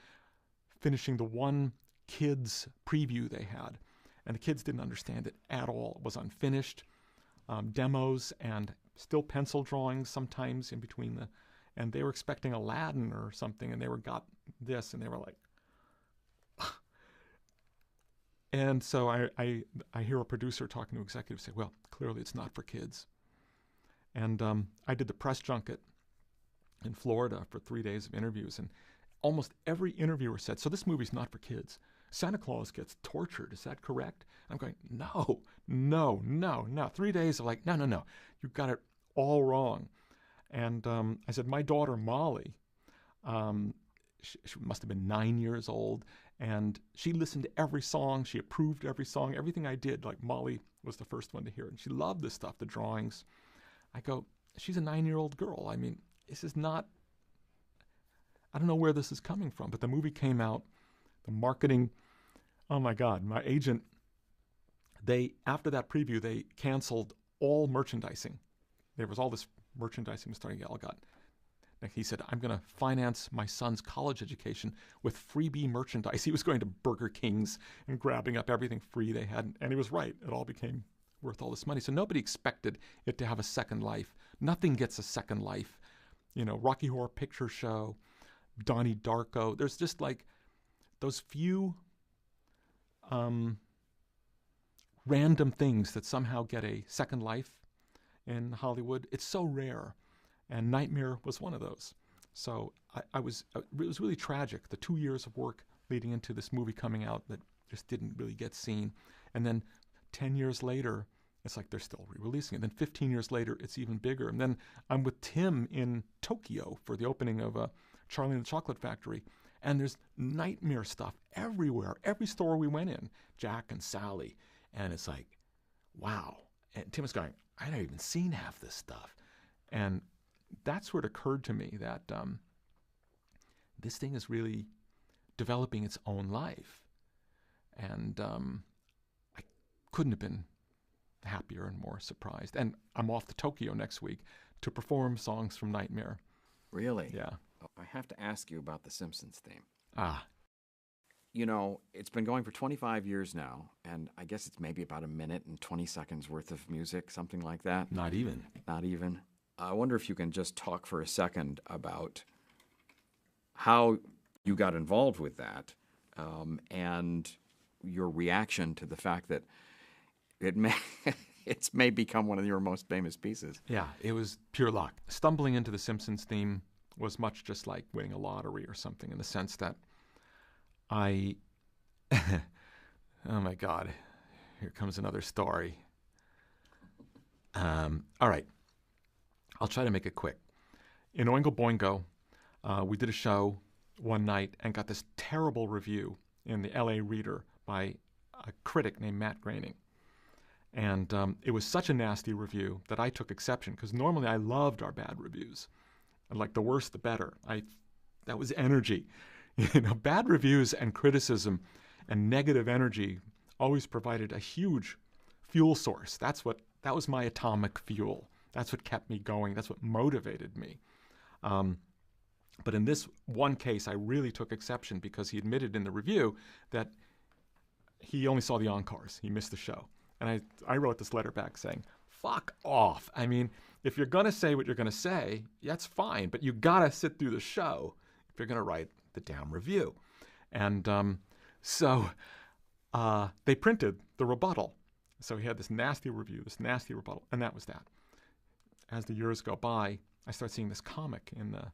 finishing the one kids preview they had, and the kids didn't understand it at all. It was unfinished, demos and still pencil drawings sometimes in between and they were expecting Aladdin or something, and got this, and they were like, and so I hear a producer talking to executives say, well, clearly it's not for kids. And I did the press junket in Florida for 3 days of interviews, and almost every interviewer said, so this movie's not for kids. Santa Claus gets tortured. Is that correct? I'm going, no. 3 days of like, no. You got it all wrong. And I said, my daughter, Molly, she must have been 9 years old, and she listened to every song. She approved every song, everything I did. Like, Molly was the first one to hear it, and she loved this stuff, the drawings. I go, she's a 9-year-old girl. I mean, this is not, I don't know where this is coming from, but the movie came out, the marketing, oh my God, my agent, after that preview, they canceled all merchandising. There was all this merchandising with Starry Elgott. He said, I'm going to finance my son's college education with freebie merchandise. He was going to Burger King's and grabbing up everything free they had. And he was right. It all became worth all this money. So nobody expected it to have a second life. Nothing gets a second life. You know, Rocky Horror Picture Show, Donnie Darko. There's just like those few random things that somehow get a second life in Hollywood. It's so rare. And Nightmare was one of those. So it was really tragic, the 2 years of work leading into this movie coming out that just didn't really get seen. And then 10 years later, it's like they're still re-releasing it. Then 15 years later, it's even bigger. And then I'm with Tim in Tokyo for the opening of Charlie and the Chocolate Factory. And there's Nightmare stuff everywhere. Every store we went in, Jack and Sally. And it's like, wow. And Tim was going, I haven't even seen half this stuff. And that's where it occurred to me that this thing is really developing its own life. And I couldn't have been happier and more surprised. And I'm off to Tokyo next week to perform songs from Nightmare. Really? Yeah. Oh, I have to ask you about the Simpsons theme. Ah. You know, it's been going for 25 years now, and I guess it's maybe about a minute and 20 seconds worth of music, something like that. Not even. Not even. I wonder if you can just talk for a second about how you got involved with that, and your reaction to the fact that it's may become one of your most famous pieces. Yeah, it was pure luck. Stumbling into the Simpsons theme was much just like winning a lottery or something, in the sense that oh my God, here comes another story. All right. I'll try to make it quick. In Oingo Boingo, we did a show one night and got this terrible review in the LA Reader by a critic named Matt Groening. And it was such a nasty review that I took exception, because normally I loved our bad reviews. And like, the worse, the better. That was energy. You know, bad reviews and criticism and negative energy always provided a huge fuel source. That was my atomic fuel. That's what kept me going. That's what motivated me. But in this one case, I really took exception, because he admitted in the review that he only saw the encores. He missed the show. And I wrote this letter back saying, fuck off. I mean, if you're going to say what you're going to say, that's fine. But you got to sit through the show if you're going to write the damn review. And so they printed the rebuttal. So he had this nasty review, this nasty rebuttal, and that was that. As the years go by, I start seeing this comic in the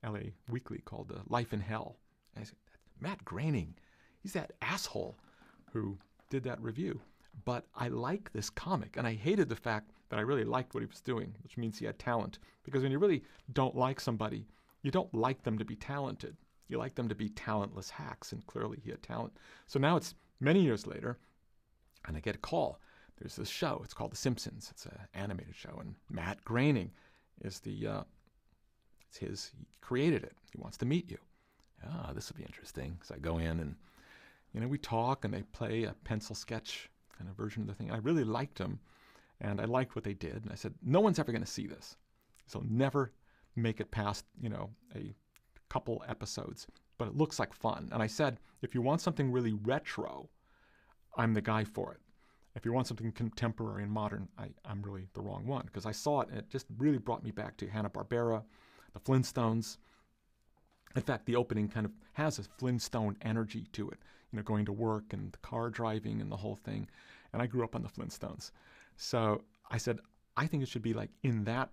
LA Weekly called Life in Hell. And I said, Matt Groening, he's that asshole who did that review. But I like this comic, and I hated the fact that I really liked what he was doing, which means he had talent. Because when you really don't like somebody, you don't like them to be talented. You like them to be talentless hacks, and clearly he had talent. So now it's many years later, and I get a call. There's this show. It's called The Simpsons. It's an animated show, and Matt Groening is he created it. He wants to meet you. This will be interesting. So I go in, and we talk, and they play a pencil sketch kind of version of the thing. I really liked them, and I liked what they did. And I said, no one's ever going to see this. So never make it past, a couple episodes, but it looks like fun. And I said, if you want something really retro, I'm the guy for it. If you want something contemporary and modern, I'm really the wrong one, because I saw it and it just really brought me back to Hanna-Barbera, the Flintstones. In fact, the opening kind of has a Flintstone energy to it, going to work and the car driving and the whole thing. And I grew up on the Flintstones. So I said, I think it should be like in that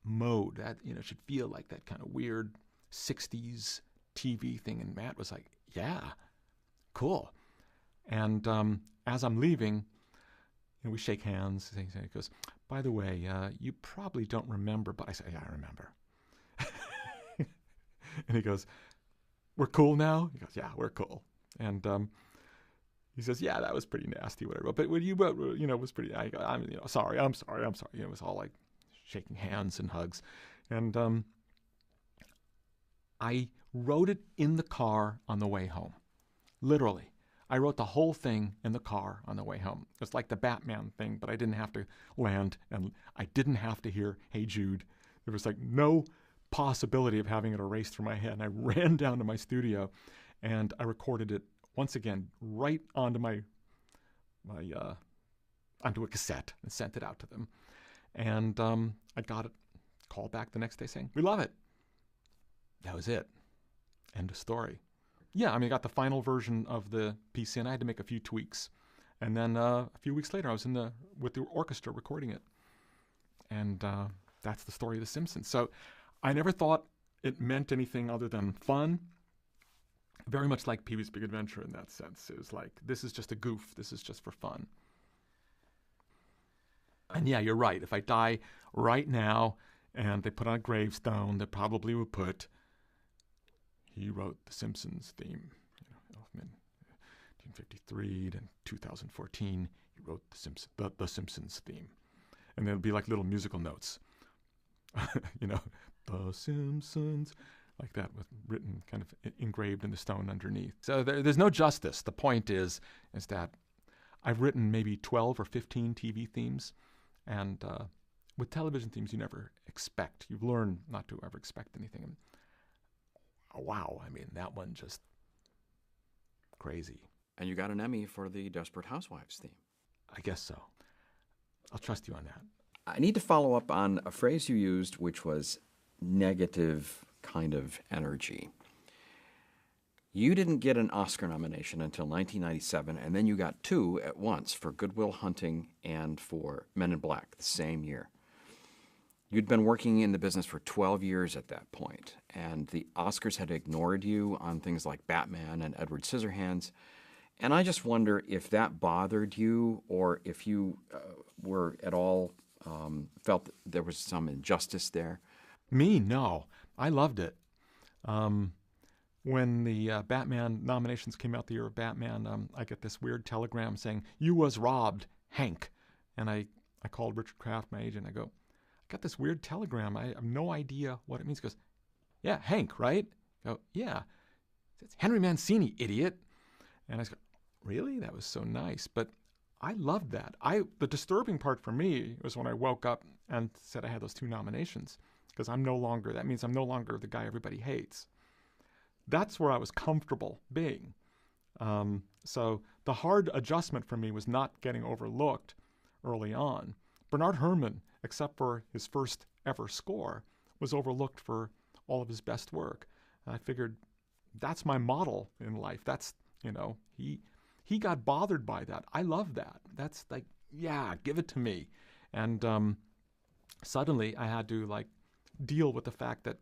mode, that, should feel like that kind of weird 60s TV thing. And Matt was like, yeah, cool. And as I'm leaving, we shake hands. He goes, by the way, you probably don't remember, but I say, yeah, I remember. And he goes, we're cool now? He goes, yeah, we're cool. And he says, yeah, that was pretty nasty, whatever. But what you wrote, was pretty, I go, I'm sorry. It was all like shaking hands and hugs. And I wrote it in the car on the way home. Literally. I wrote the whole thing in the car on the way home. It's like the Batman thing, but I didn't have to land, and I didn't have to hear, Hey Jude. There was like no possibility of having it erased from my head. And I ran down to my studio, and I recorded it once again right onto onto a cassette and sent it out to them. And I got it called back the next day saying, we love it. That was it. End of story. Yeah, I got the final version of the piece in. I had to make a few tweaks. And then a few weeks later, I was with the orchestra recording it. And that's the story of The Simpsons. So I never thought it meant anything other than fun. Very much like Pee-wee's Big Adventure in that sense. It was like, this is just a goof. This is just for fun. And yeah, you're right. If I die right now and they put on a gravestone, they probably would put, he wrote The Simpsons theme. Elfman, 1953 to 2014, he wrote The Simpsons theme. And there'll be like little musical notes. The Simpsons, like that, with written kind of engraved in the stone underneath. So there's no justice. The point is that I've written maybe 12 or 15 TV themes, and with television themes, you never expect. You've learned not to ever expect anything. And wow, that one just crazy. And you got an Emmy for the Desperate Housewives theme. I guess so. I'll trust you on that. I need to follow up on a phrase you used, which was negative kind of energy. You didn't get an Oscar nomination until 1997, and then you got 2 at once for Good Will Hunting and for Men in Black the same year. You'd been working in the business for 12 years at that point, and the Oscars had ignored you on things like Batman and Edward Scissorhands. And I just wonder if that bothered you, or if you were at all felt that there was some injustice there. Me? No. I loved it. When the Batman nominations came out the year of Batman, I get this weird telegram saying, you was robbed, Hank. And I called Richard Kraft, my agent. I go, I got this weird telegram. I have no idea what it means. He goes, yeah, Hank, right? I go, yeah. It's Henry Mancini, idiot. And I go, really? That was so nice. But I loved that. The disturbing part for me was when I woke up and said I had those 2 nominations, because that means I'm no longer the guy everybody hates. That's where I was comfortable being. So the hard adjustment for me was not getting overlooked early on. Bernard Herrmann, except for his first ever score, was overlooked for all of his best work. And I figured that's my model in life. That's, he got bothered by that. I love that. That's like, yeah, give it to me. And suddenly I had to deal with the fact that,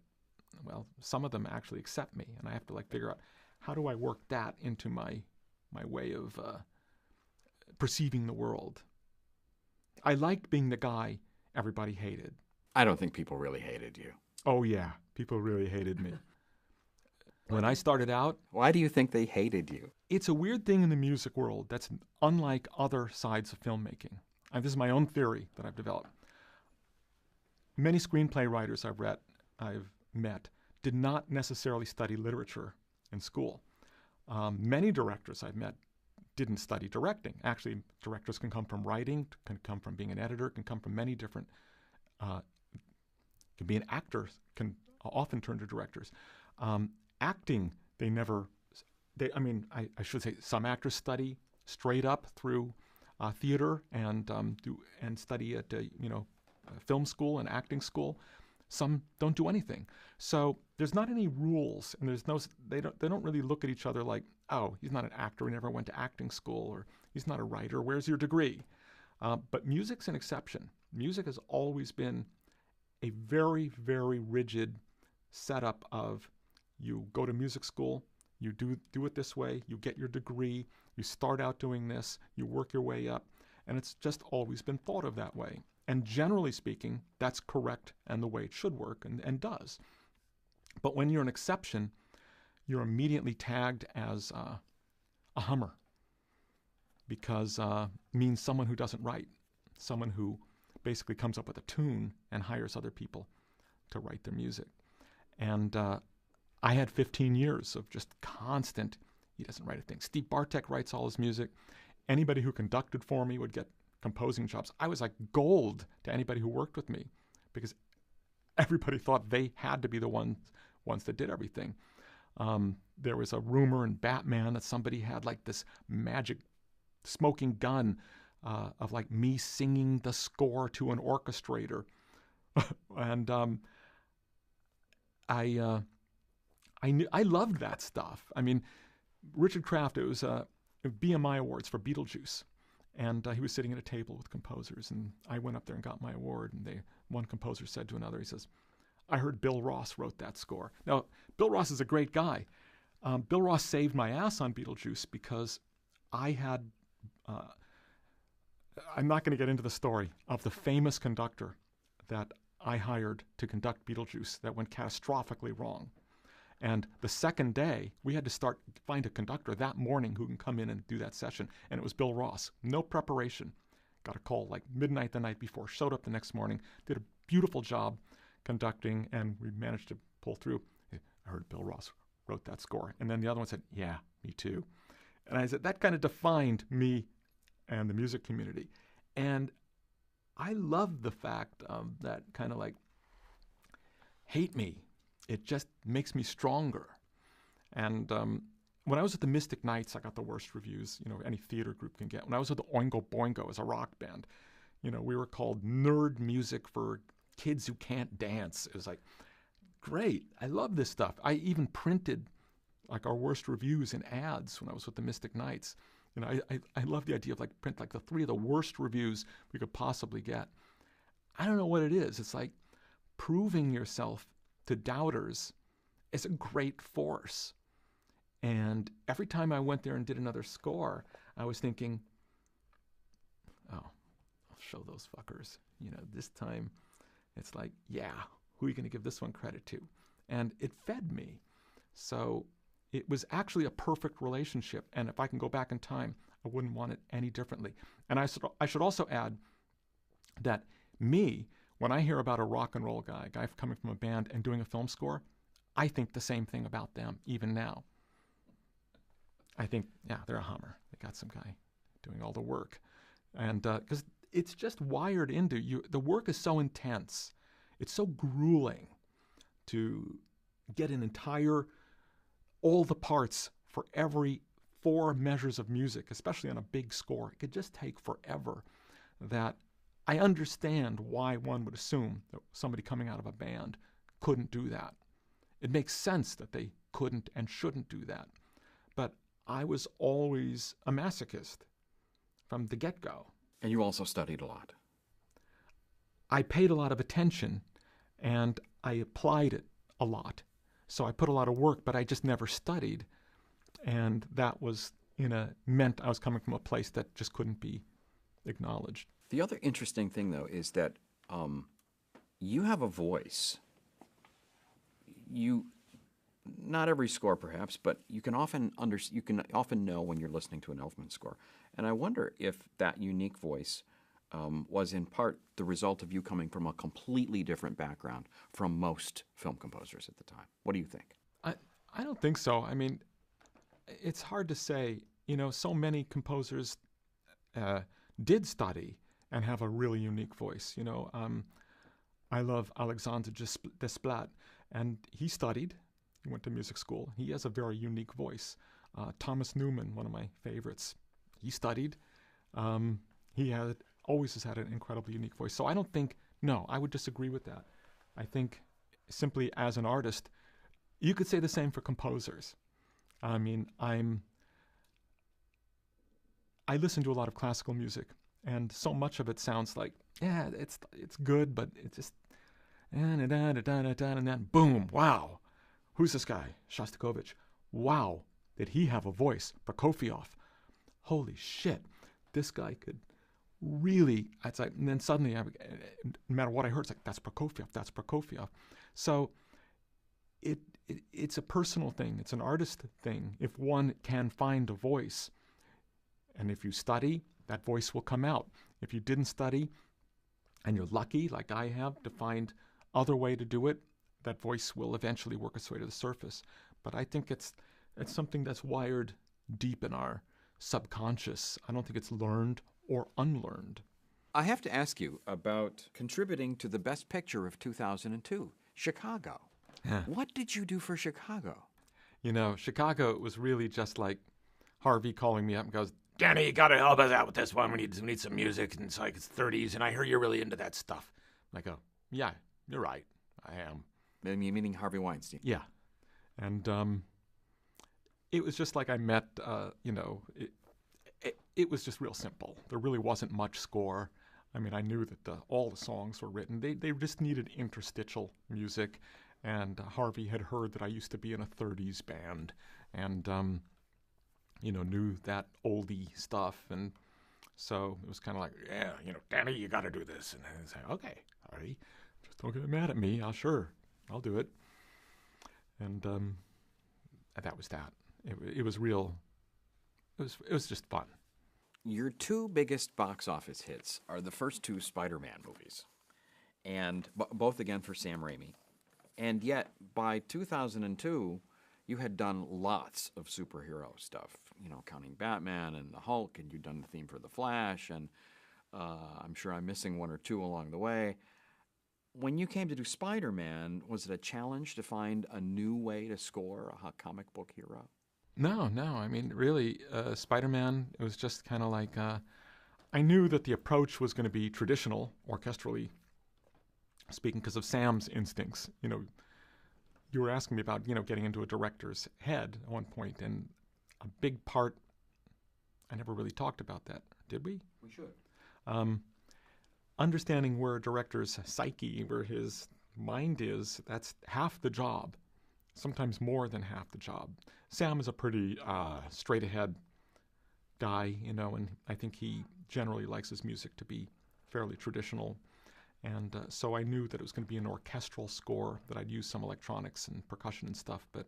well, some of them actually accept me, and I have to figure out how do I work that into my way of perceiving the world. I liked being the guy everybody hated. I don't think people really hated you. Oh yeah, people really hated me. When I started out... Why do you think they hated you? It's a weird thing in the music world that's unlike other sides of filmmaking. And this is my own theory that I've developed. Many screenplay writers I've met did not necessarily study literature in school. Many directors I've met didn't study directing. Actually, directors can come from writing, can come from being an editor, can come from many different can be an actor, can often turn to directors. Acting, I should say some actors study straight up through theater and study at film school and acting school. Some don't do anything. So there's not any rules, and they don't really look at each other like, oh, he's not an actor, he never went to acting school, or he's not a writer, where's your degree? But music's an exception. Music has always been a very, very rigid setup of you go to music school, you do it this way, you get your degree, you start out doing this, you work your way up, and it's just always been thought of that way. And generally speaking, that's correct and the way it should work and does. But when you're an exception, you're immediately tagged as a hummer, because means someone who doesn't write, someone who basically comes up with a tune and hires other people to write their music. And I had 15 years of just constant, he doesn't write a thing. Steve Bartek writes all his music. Anybody who conducted for me would get composing jobs. I was like gold to anybody who worked with me, because everybody thought they had to be the ones that did everything. There was a rumor in Batman that somebody had like this magic smoking gun of like me singing the score to an orchestrator. And I loved that stuff. I mean, Richard Kraft, it was BMI Awards for Beetlejuice. And he was sitting at a table with composers, and I went up there and got my award. And one composer said to another, he says, I heard Bill Ross wrote that score. Now, Bill Ross is a great guy. Bill Ross saved my ass on Beetlejuice because I had, I'm not going to get into the story of the famous conductor that I hired to conduct Beetlejuice that went catastrophically wrong. And the second day, we had to find a conductor that morning who can come in and do that session. And it was Bill Ross. No preparation. Got a call like midnight the night before, showed up the next morning, did a beautiful job conducting, and we managed to pull through. I heard Bill Ross wrote that score. And then the other one said, yeah, me too. And I said, that kind of defined me and the music community. And I love the fact that kind of like, hate me. It just makes me stronger. And when I was at the Mystic Knights, I got the worst reviews, any theater group can get. When I was with the Oingo Boingo as a rock band, we were called nerd music for kids who can't dance. It was like, great, I love this stuff. I even printed like our worst reviews in ads when I was with the Mystic Knights. I love the idea of like print like the 3 of the worst reviews we could possibly get. I don't know what it is. It's like proving yourself to doubters is a great force. And every time I went there and did another score, I was thinking, oh, I'll show those fuckers. This time it's like, yeah, who are you going to give this one credit to? And it fed me. So it was actually a perfect relationship. And if I can go back in time, I wouldn't want it any differently. And I should also add that when I hear about a rock and roll guy coming from a band and doing a film score, I think the same thing about them, even now. I think, yeah, they're a hummer. They got some guy doing all the work. And because it's just wired into you. The work is so intense. It's so grueling to get all the parts for every 4 measures of music, especially on a big score. It could just take forever. That I understand why one would assume that somebody coming out of a band couldn't do that. It makes sense that they couldn't and shouldn't do that. But I was always a masochist from the get-go. And you also studied a lot. I paid a lot of attention, and I applied it a lot. So I put a lot of work, but I just never studied. And that was, meant I was coming from a place that just couldn't be acknowledged. The other interesting thing, though, is that you have a voice. Not every score, perhaps, but you can often know when you're listening to an Elfman score. And I wonder if that unique voice was in part the result of you coming from a completely different background from most film composers at the time. What do you think? I don't think so. I mean, it's hard to say. So many composers did study and have a really unique voice. I love Alexandre Desplat, and he studied. He went to music school. He has a very unique voice. Thomas Newman, one of my favorites, he studied. He always has had an incredibly unique voice. So I don't think, no, I would disagree with that. I think simply as an artist, you could say the same for composers. I mean, I listen to a lot of classical music, and so much of it sounds like, yeah, it's good, but it's just, and then boom, wow. Who's this guy? Shostakovich. Wow, did he have a voice? Prokofiev. Holy shit, this guy could really, it's like, and then suddenly, no matter what I heard, it's like, that's Prokofiev. So it's a personal thing. It's an artist thing. If one can find a voice, and if you study, that voice will come out. If you didn't study, and you're lucky, like I have, to find other way to do it, that voice will eventually work its way to the surface. But I think it's something that's wired deep in our subconscious. I don't think it's learned or unlearned. I have to ask you about contributing to the Best Picture of 2002, Chicago. Yeah. What did you do for Chicago? You know, Chicago was really just like Harvey calling me up and goes, Danny, you got to help us out with this one. We need some music. And it's like it's 30s, and I hear you're really into that stuff. And I go, yeah, you're right. I am. Meaning Harvey Weinstein. Yeah. And it was just like I met, it was just real simple. There really wasn't much score. I mean, I knew that all the songs were written. They just needed interstitial music. And Harvey had heard that I used to be in a 30s band and, knew that oldie stuff. And so it was kind of like, yeah, Danny, you got to do this. And I said, okay, Harvey, just don't get mad at me. I'll do it. And that was that. It was real. It was just fun. Your two biggest box office hits are the first two Spider-Man movies, and both again for Sam Raimi. And yet, by 2002, you had done lots of superhero stuff, counting Batman and the Hulk, and you'd done the theme for The Flash, and I'm sure I'm missing one or two along the way. When you came to do Spider-Man, was it a challenge to find a new way to score a comic book hero? No. I mean, really, Spider-Man, it was just kind of like, I knew that the approach was going to be traditional, orchestrally speaking, because of Sam's instincts. You were asking me about, getting into a director's head at one point, and a big part, I never really talked about that, did we? We should. Understanding where a director's psyche, where his mind is, that's half the job, sometimes more than half the job. Sam is a pretty straight-ahead guy, and I think he generally likes his music to be fairly traditional. And so I knew that it was going to be an orchestral score, that I'd use some electronics and percussion and stuff, but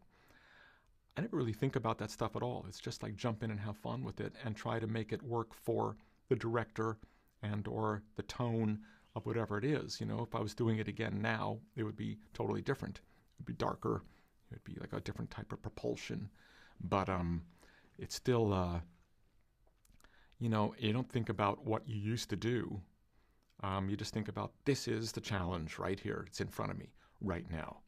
I never really think about that stuff at all. It's just like jump in and have fun with it and try to make it work for the director and or the tone of whatever it is. If I was doing it again now, it would be totally different. It would be darker. It would be like a different type of propulsion. But it's still, you don't think about what you used to do. You just think about, this is the challenge right here. It's in front of me right now.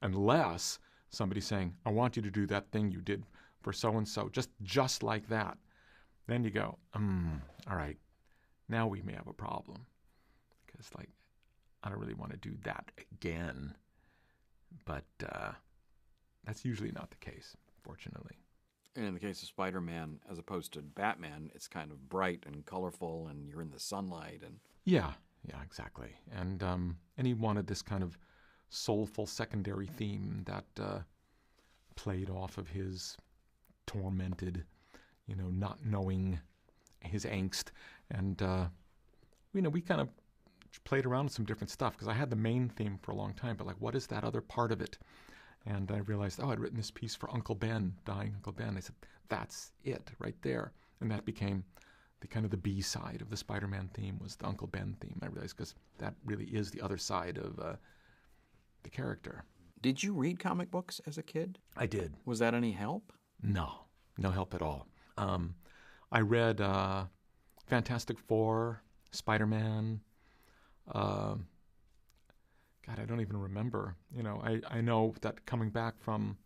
Unless somebody's saying, I want you to do that thing you did for so-and-so, just like that. Then you go, all right, now we may have a problem. Because, I don't really want to do that again. But that's usually not the case, fortunately. And in the case of Spider-Man, as opposed to Batman, it's kind of bright and colorful, and you're in the sunlight. And yeah, exactly. And he wanted this kind of soulful secondary theme that played off of his tormented, not knowing his angst. And, we kind of played around with some different stuff, because I had the main theme for a long time, but what is that other part of it? And I realized, I'd written this piece for Uncle Ben, dying Uncle Ben. I said, that's it right there. And that became the kind of the B side of the Spider-Man theme, was the Uncle Ben theme. I realized, because that really is the other side of the character. Did you read comic books as a kid? I did. Was that any help? No help at all. I read Fantastic Four, Spider-Man, God, I don't even remember. I know that coming back from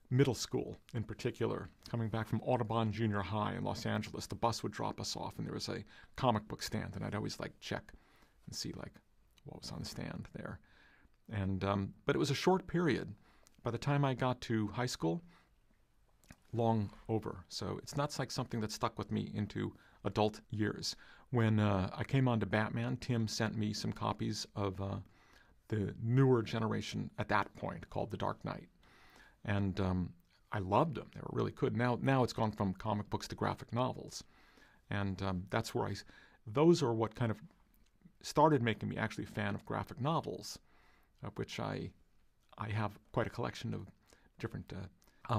middle school in particular, coming back from Audubon Junior High in Los Angeles, the bus would drop us off and there was a comic book stand, and I'd always check and see what was on the stand there. And but it was a short period. By the time I got to high school, long over. So it's not something that stuck with me into adult years. When I came on to Batman, Tim sent me some copies of the newer generation at that point called The Dark Knight. And I loved them. They were really good. Now it's gone from comic books to graphic novels. And that's where those are what kind of started making me actually a fan of graphic novels, of which I have quite a collection of different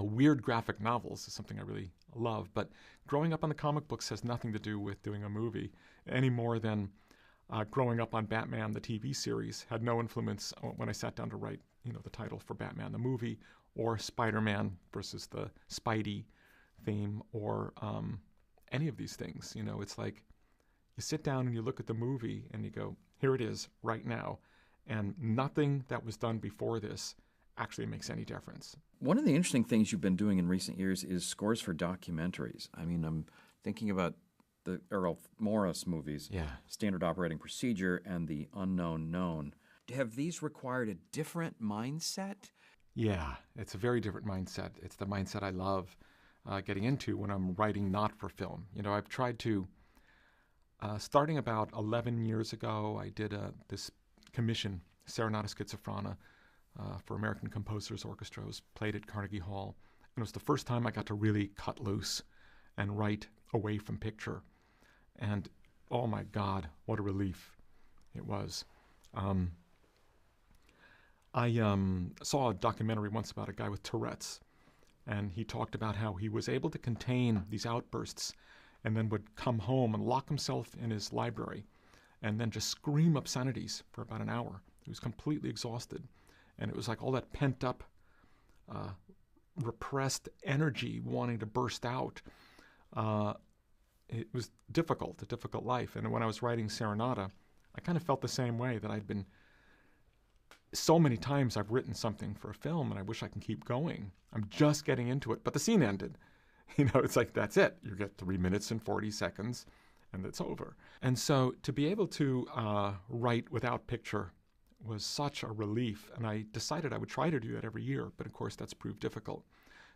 weird graphic novels is something I really love. But growing up on the comic books has nothing to do with doing a movie any more than growing up on Batman, the TV series, had no influence when I sat down to write, the title for Batman the movie, or Spider-Man versus the Spidey theme, or any of these things. It's like you sit down and you look at the movie and you go, here it is right now. And nothing that was done before this actually makes any difference. One of the interesting things you've been doing in recent years is scores for documentaries. I mean, I'm thinking about the Errol Morris movies, Standard Operating Procedure and The Unknown Known. Have these required a different mindset? Yeah, it's a very different mindset. It's the mindset I love getting into when I'm writing not for film. I've tried to, starting about 11 years ago, I did this commission, Serenata Schizophrana, for American Composers Orchestra. It was played at Carnegie Hall. And it was the first time I got to really cut loose and write away from picture. And oh my God, what a relief it was. I saw a documentary once about a guy with Tourette's, and he talked about how he was able to contain these outbursts and then would come home and lock himself in his library and then just scream obscenities for about an hour. He was completely exhausted. And it was like all that pent-up, repressed energy wanting to burst out. It was a difficult life. And when I was writing Serenata, I kind of felt the same way, that I'd been so many times I've written something for a film and I wish I can keep going. I'm just getting into it, but the scene ended. It's like, that's it. You get 3 minutes and 40 seconds and it's over. And so to be able to write without picture was such a relief, and I decided I would try to do that every year, but of course that's proved difficult.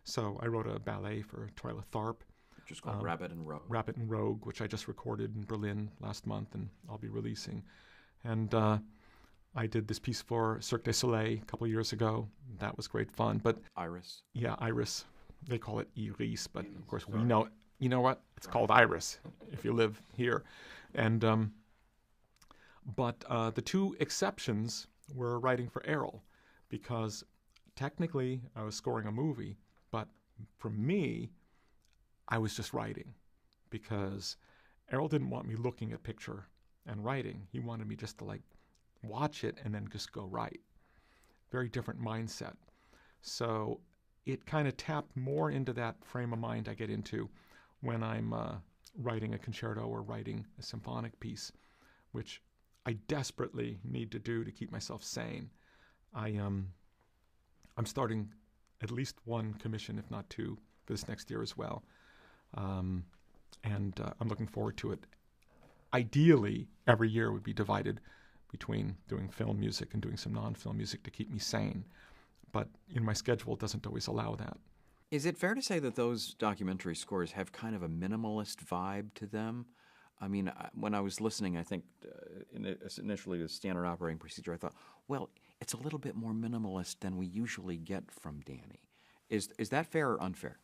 So I wrote a ballet for Twyla Tharp. Which is called Rabbit and Rogue. Rabbit and Rogue, which I just recorded in Berlin last month, and I'll be releasing. And I did this piece for Cirque du Soleil a couple of years ago. That was great fun. But Iris. Yeah, Iris. They call it Iris, but of course we know, you know what? It's called Iris if you live here. And but the two exceptions were writing for Errol, because technically I was scoring a movie, but for me, I was just writing, because Errol didn't want me looking at picture and writing. He wanted me just to watch it and then just go write. Very different mindset. So it kind of tapped more into that frame of mind I get into when I'm writing a concerto or writing a symphonic piece, which I desperately need to do to keep myself sane. I'm starting at least one commission, if not two, for this next year as well. And I'm looking forward to it. Ideally, every year would be divided between doing film music and doing some non-film music to keep me sane. But my schedule doesn't always allow that. Is it fair to say that those documentary scores have kind of a minimalist vibe to them? I mean, when I was listening, I think initially the Standard Operating Procedure, I thought, well, it's a little bit more minimalist than we usually get from Danny. Is that fair or unfair?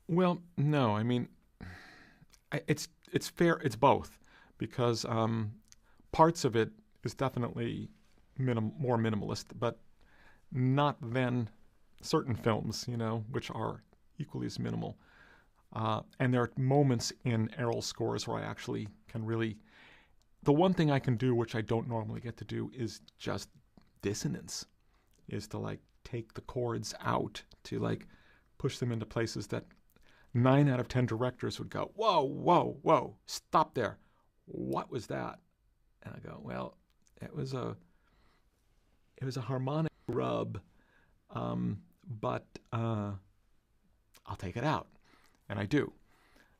Well, no. I mean, it's fair. It's both, because parts of it is definitely more minimalist, but not than certain films, which are equally as minimal. And there are moments in Errol's scores where I actually can really... The one thing I can do, which I don't normally get to do, is just dissonance, is to take the chords out, to push them into places that 9 out of 10 directors would go, whoa, whoa, whoa, stop there. What was that? And I go, well, it was it was a harmonic rub, but I'll take it out, and I do.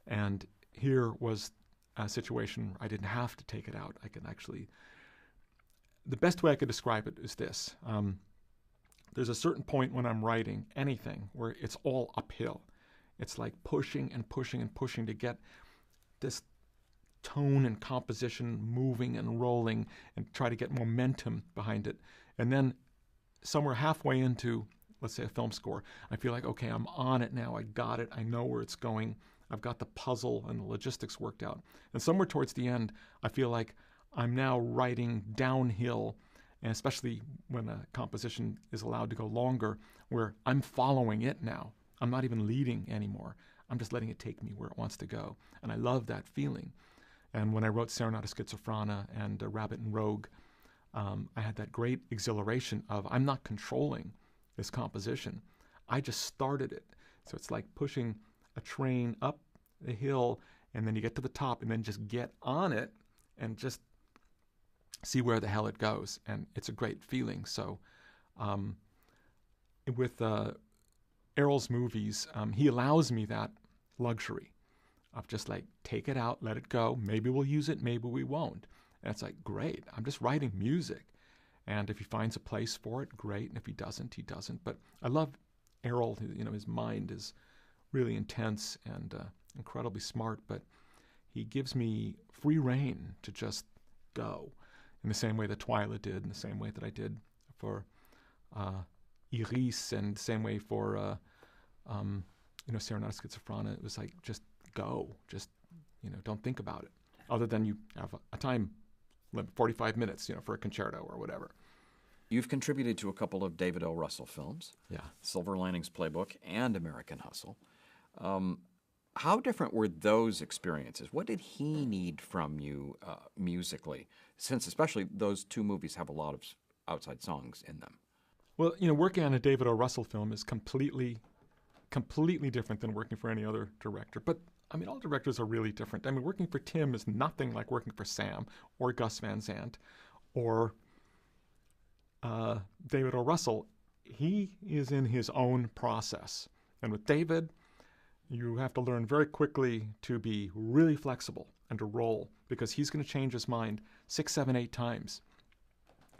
And here was a situation where I didn't have to take it out. I can actually, the best way I could describe it is this. There's a certain point when I'm writing anything where it's all uphill. It's like pushing and pushing and pushing to get this tone and composition moving and rolling and try to get momentum behind it. And then somewhere halfway into, let's say, a film score, I feel like, okay, I'm on it now. I got it. I know where it's going. I've got the puzzle and the logistics worked out. And somewhere towards the end, I feel like I'm now writing downhill, and especially when a composition is allowed to go longer, where I'm following it now. I'm not even leading anymore. I'm just letting it take me where it wants to go. And I love that feeling. And when I wrote Serenata Schizophrana and Rabbit and Rogue, I had that great exhilaration of I'm not controlling this composition. I just started it. So it's like pushing a train up the hill, and then you get to the top, and then just get on it and just see where the hell it goes. And it's a great feeling. So with Errol's movies, he allows me that luxury of just like, take it out, let it go. Maybe we'll use it, maybe we won't. And it's like, great, I'm just writing music. And if he finds a place for it, great. And if he doesn't, he doesn't. But I love Errol. His mind is really intense and incredibly smart, but he gives me free rein to just go in the same way that Twyla did, in the same way that I did for Iris, and the same way for Serenata Schizophrana. It was like, just go, just don't think about it, other than you have a time limit, 45 minutes, for a concerto or whatever. You've contributed to a couple of David O. Russell films, Yeah. Silver Linings Playbook and American Hustle. How different were those experiences? What did he need from you musically, since especially those two movies have a lot of outside songs in them? Well, working on a David O. Russell film is completely different than working for any other director. But, all directors are really different. Working for Tim is nothing like working for Sam or Gus Van Sant or David O. Russell. He is in his own process. And with David, you have to learn very quickly to be really flexible and to roll, because he's going to change his mind 6, 7, 8 times.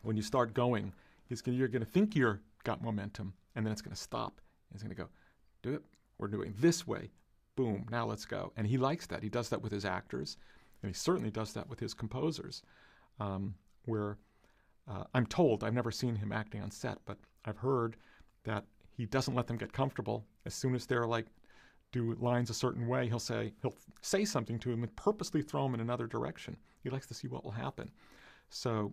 When you start going, you're going to think you're got momentum, and then it's going to stop. He's going to go, do it. We're doing this way. Boom. Now let's go. And he likes that. He does that with his actors, and he certainly does that with his composers. Where I'm told, I've never seen him acting on set, but I've heard that he doesn't let them get comfortable. As soon as they're like, do lines a certain way, he'll say something to him and purposely throw him in another direction. He likes to see what will happen. So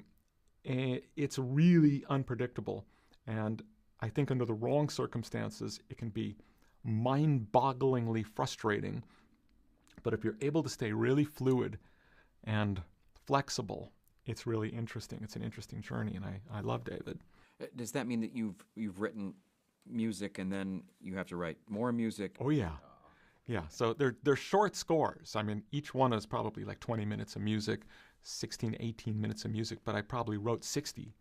it's really unpredictable. And I think under the wrong circumstances, it can be mind-bogglingly frustrating. But if you're able to stay really fluid and flexible, it's really interesting. It's an interesting journey, and I love David. Does that mean that you've written music and then you have to write more music? Oh, yeah. Yeah, so they're short scores. Each one is probably like 20 minutes of music, 16, 18 minutes of music, but I probably wrote 60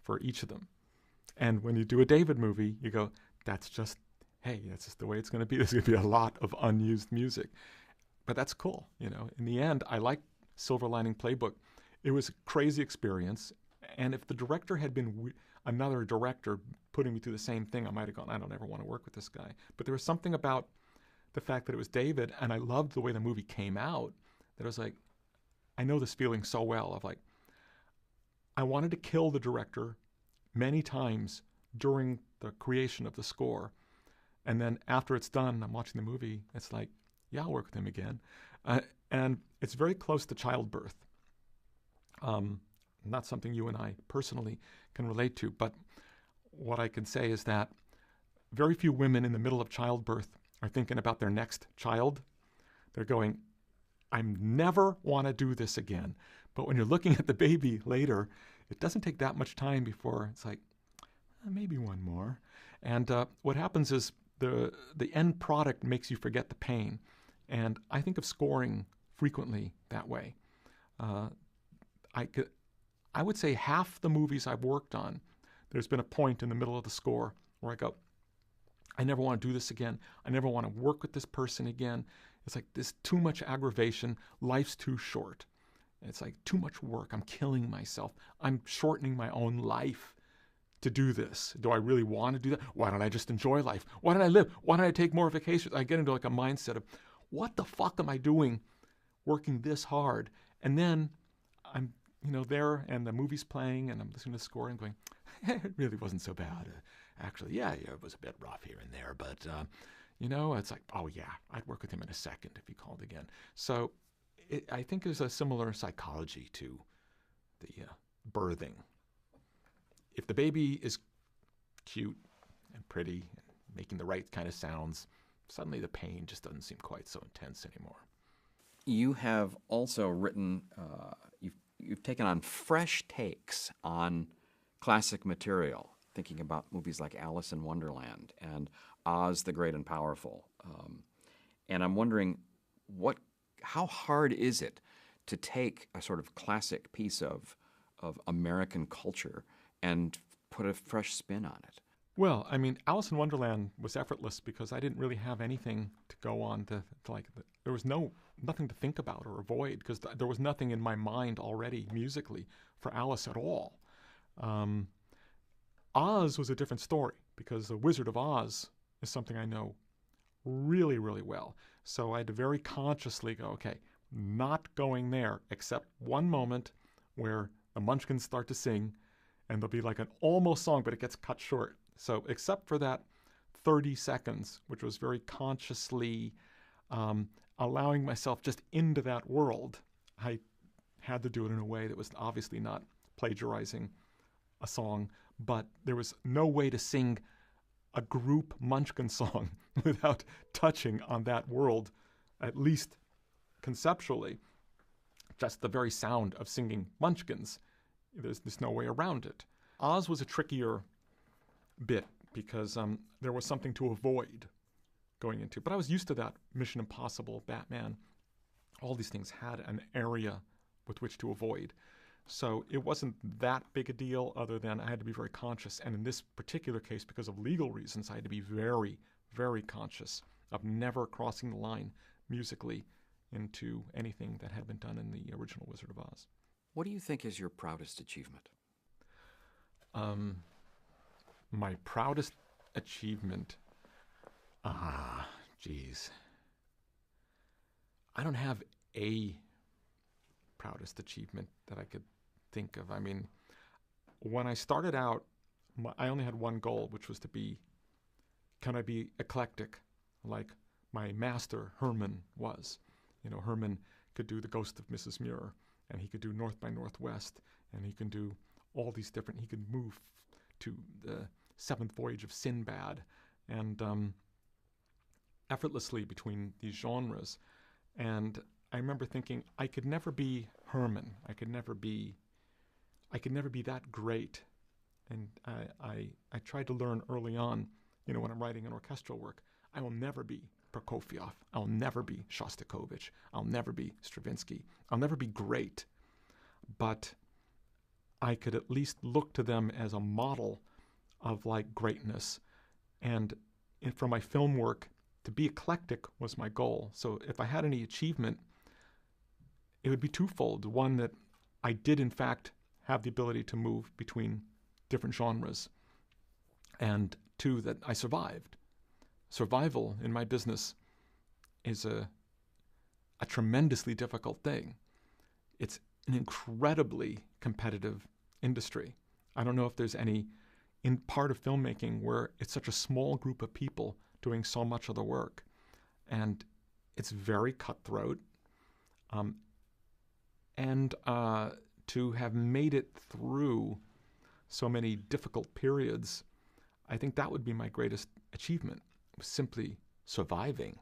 for each of them. And when you do a David movie, you go, that's just the way it's going to be. There's going to be a lot of unused music. But that's cool, In the end, I like Silver Lining Playbook. It was a crazy experience. And if the director had been another director putting me through the same thing, I might have gone, I don't ever want to work with this guy. But there was something about the fact that it was David, and I loved the way the movie came out, that I was like, I know this feeling so well of like, I wanted to kill the director many times during the creation of the score. And then after it's done, I'm watching the movie, it's like, yeah, I'll work with him again. And it's very close to childbirth. Not something you and I personally can relate to, but what I can say is that very few women in the middle of childbirth are thinking about their next child. They're going, I never want to do this again. But when you're looking at the baby later, it doesn't take that much time before it's like, maybe one more. And what happens is the end product makes you forget the pain. And I think of scoring frequently that way. I would say half the movies I've worked on, there's been a point in the middle of the score where I go, I never want to do this again. I never want to work with this person again. It's like this too much aggravation. Life's too short. It's like too much work. I'm killing myself. I'm shortening my own life to do this. Do I really want to do that? Why don't I just enjoy life? Why don't I live? Why don't I take more vacations? I get into like a mindset of, what the fuck am I doing working this hard? And then I'm, there and the movie's playing and I'm listening to the score and going, it really wasn't so bad. Actually, yeah, it was a bit rough here and there, but, it's like, oh yeah, I'd work with him in a second if he called again. So I think there's a similar psychology to the birthing. If the baby is cute and pretty and making the right kind of sounds, suddenly the pain just doesn't seem quite so intense anymore. You have also written, you've taken on fresh takes on classic material, thinking about movies like Alice in Wonderland and Oz the Great and Powerful. And I'm wondering, how hard is it to take a sort of classic piece of American culture and put a fresh spin on it? Well, I mean, Alice in Wonderland was effortless because I didn't really have anything to go on to there was nothing to think about or avoid because there was nothing in my mind already musically for Alice at all. Oz was a different story because The Wizard of Oz is something I know really, really well. So I had to very consciously go, okay, not going there except one moment where the Munchkins start to sing and there'll be like an almost song, but it gets cut short. So except for that 30 seconds, which was very consciously allowing myself just into that world, I had to do it in a way that was obviously not plagiarizing a song, but there was no way to sing a group Munchkin song without touching on that world, at least conceptually. Just the very sound of singing Munchkins, there's no way around it. Oz was a trickier bit because there was something to avoid going into. But I was used to that. Mission Impossible, Batman, all these things had an area with which to avoid. So it wasn't that big a deal other than I had to be very conscious. And in this particular case, because of legal reasons, I had to be very, very conscious of never crossing the line musically into anything that had been done in the original Wizard of Oz. What do you think is your proudest achievement? My proudest achievement, geez. I don't have a proudest achievement that I could think of. I mean, when I started out, I only had one goal, which was to be, can I be eclectic like my master, Herman, was? Herman could do The Ghost of Mrs. Muir, and he could do North by Northwest, and he can do all these different, he could move to the Seventh Voyage of Sinbad, and effortlessly between these genres. And I remember thinking, I could never be Herman. I could never be that great. And I tried to learn early on, when I'm writing an orchestral work, I will never be Prokofiev. I'll never be Shostakovich. I'll never be Stravinsky. I'll never be great. But I could at least look to them as a model of greatness. And for my film work, to be eclectic was my goal. So if I had any achievement, it would be twofold. One, that I did in fact have the ability to move between different genres. And two, that I survived. Survival in my business is a tremendously difficult thing. It's an incredibly competitive industry. I don't know if there's any in part of filmmaking where it's such a small group of people doing so much of the work. And it's very cutthroat. And to have made it through so many difficult periods, I think that would be my greatest achievement, simply surviving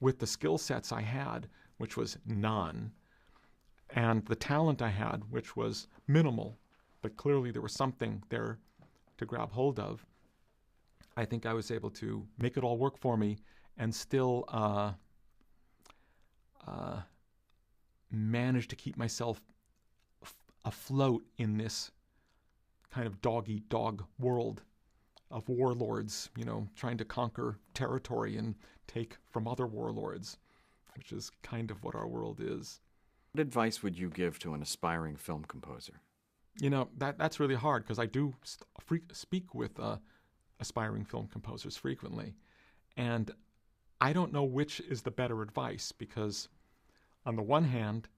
with the skill sets I had, which was none, and the talent I had, which was minimal, but clearly there was something there to grab hold of. I think I was able to make it all work for me and still manage to keep myself afloat in this kind of dog-eat-dog world of warlords, trying to conquer territory and take from other warlords, which is kind of what our world is. What advice would you give to an aspiring film composer? That's really hard because I do speak with aspiring film composers frequently. And I don't know which is the better advice, because on the one hand,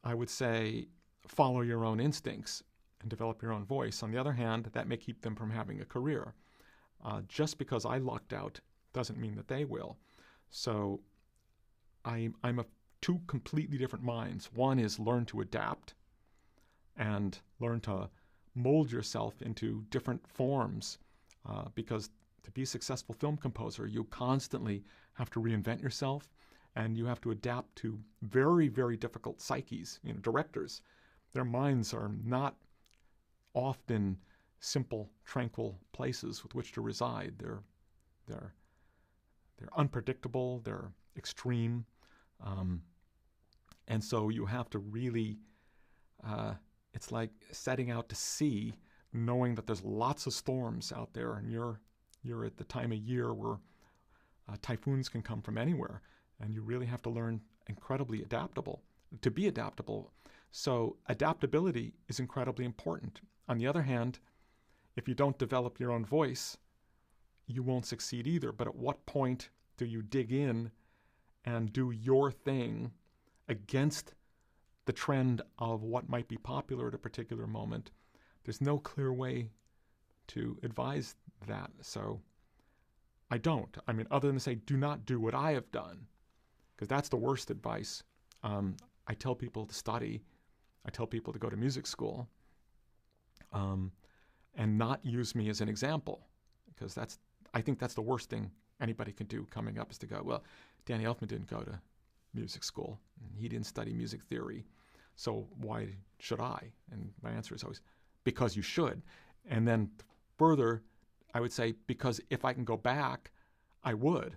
I would say follow your own instincts and develop your own voice. On the other hand, that may keep them from having a career. Just because I lucked out doesn't mean that they will. So I'm of two completely different minds. One is learn to adapt and learn to mold yourself into different forms, because to be a successful film composer, you constantly have to reinvent yourself, and you have to adapt to very, very difficult psyches. Directors, their minds are not often simple, tranquil places with which to reside. They're unpredictable. They're extreme, and so you have to really. It's like setting out to sea, knowing that there's lots of storms out there, and you're at the time of year where typhoons can come from anywhere, and you really have to learn incredibly adaptable to be adaptable. So adaptability is incredibly important. On the other hand, if you don't develop your own voice, you won't succeed either. But at what point do you dig in and do your thing against the trend of what might be popular at a particular moment? There's no clear way to advise that. So I don't. Other than to say, do not do what I have done, because that's the worst advice. I tell people to study. I tell people to go to music school, and not use me as an example, because I think that's the worst thing anybody can do coming up, is to go, well, Danny Elfman didn't go to music school. He didn't study music theory. So why should I? And my answer is always, because you should. And then further, I would say, because if I can go back, I would.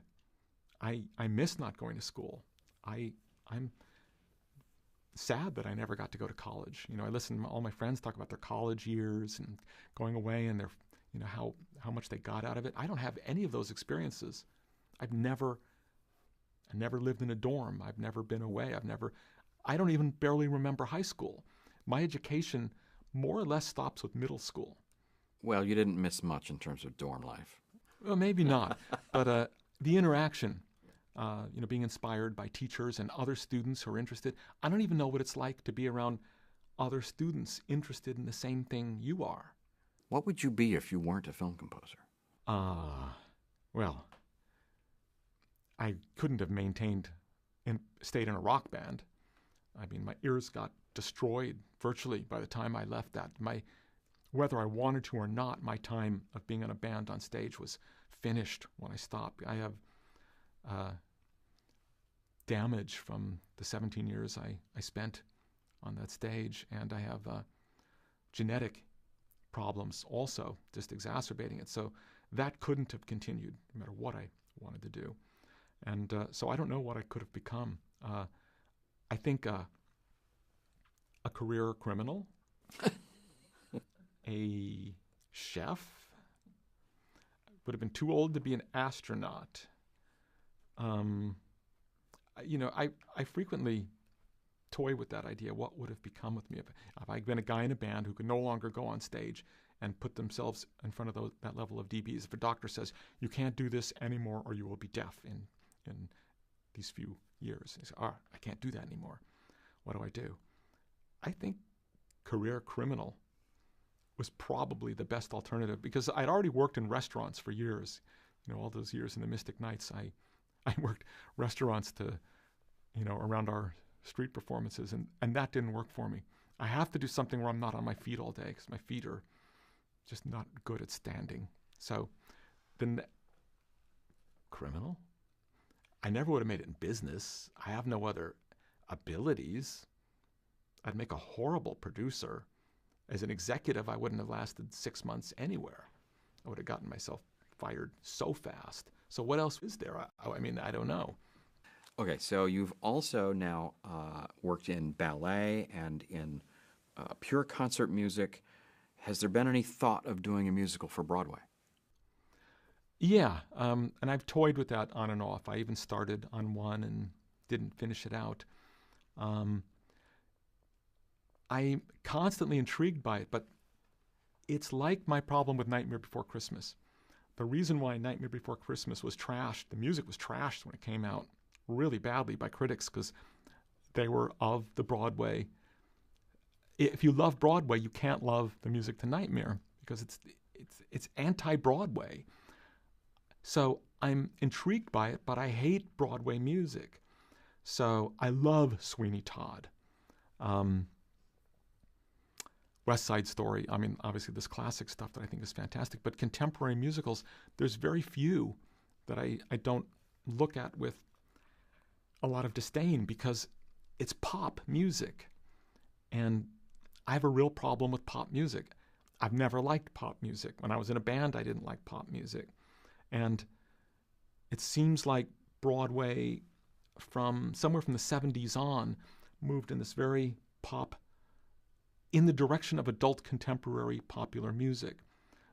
I miss not going to school. I'm sad that I never got to go to college. I listen to all my friends talk about their college years and going away and their, how much they got out of it. I don't have any of those experiences. I never lived in a dorm. I've never been away. I don't even barely remember high school. My education more or less stops with middle school. Well, you didn't miss much in terms of dorm life. Well, maybe not. But the interaction, being inspired by teachers and other students who are interested. I don't even know what it's like to be around other students interested in the same thing you are. What would you be if you weren't a film composer? Well, I couldn't have stayed in a rock band. My ears got destroyed virtually by the time I left that. Whether I wanted to or not, my time of being in a band on stage was finished when I stopped. I have damage from the 17 years I spent on that stage, and I have genetic problems also, just exacerbating it. So that couldn't have continued no matter what I wanted to do. And so I don't know what I could have become. I think a career criminal, a chef, would have been too old to be an astronaut. I frequently toy with that idea. What would have become with me if I'd been a guy in a band who could no longer go on stage and put themselves in front of that level of dBs? If a doctor says, you can't do this anymore or you will be deaf in these few years. He says, I can't do that anymore. What do I do? I think career criminal was probably the best alternative, because I'd already worked in restaurants for years. All those years in the Mystic Knights, I worked restaurants around our street performances, and that didn't work for me. I have to do something where I'm not on my feet all day, because my feet are just not good at standing. So then criminal? I never would have made it in business. I have no other abilities. I'd make a horrible producer. As an executive, I wouldn't have lasted 6 months anywhere. I would have gotten myself fired so fast. So what else is there? I don't know. Okay, so you've also now worked in ballet and in pure concert music. Has there been any thought of doing a musical for Broadway? Yeah, and I've toyed with that on and off. I even started on one and didn't finish it out. I'm constantly intrigued by it, but it's like my problem with Nightmare Before Christmas. The reason why Nightmare Before Christmas was trashed, the music was trashed when it came out really badly by critics because they were of the Broadway. If you love Broadway, you can't love the music to Nightmare because it's anti-Broadway. So I'm intrigued by it, but I hate Broadway music. So I love Sweeney Todd. West Side Story, I mean, obviously this classic stuff that I think is fantastic, but contemporary musicals, there's very few that I don't look at with a lot of disdain because it's pop music. And I have a real problem with pop music. I've never liked pop music. When I was in a band, I didn't like pop music. And it seems like Broadway, from somewhere from the 70s on, moved in this very pop, in the direction of adult contemporary popular music,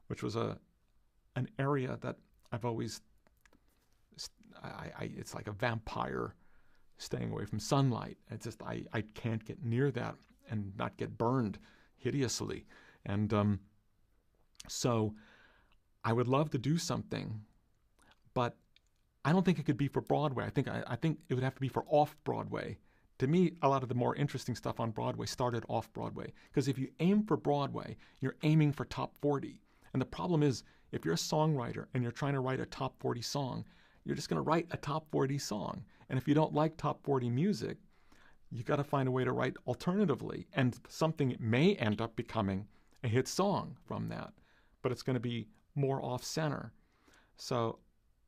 which was an area that I've always, it's like a vampire staying away from sunlight. It's just, I can't get near that and not get burned hideously. And so I would love to do something, but I don't think it could be for Broadway. I think it would have to be for off-Broadway. To me, a lot of the more interesting stuff on Broadway started off-Broadway. Because if you aim for Broadway, you're aiming for top 40. And the problem is, if you're a songwriter and you're trying to write a top 40 song, you're just going to write a top 40 song. And if you don't like top 40 music, you got to find a way to write alternatively. And something may end up becoming a hit song from that. But it's going to be more off-center. So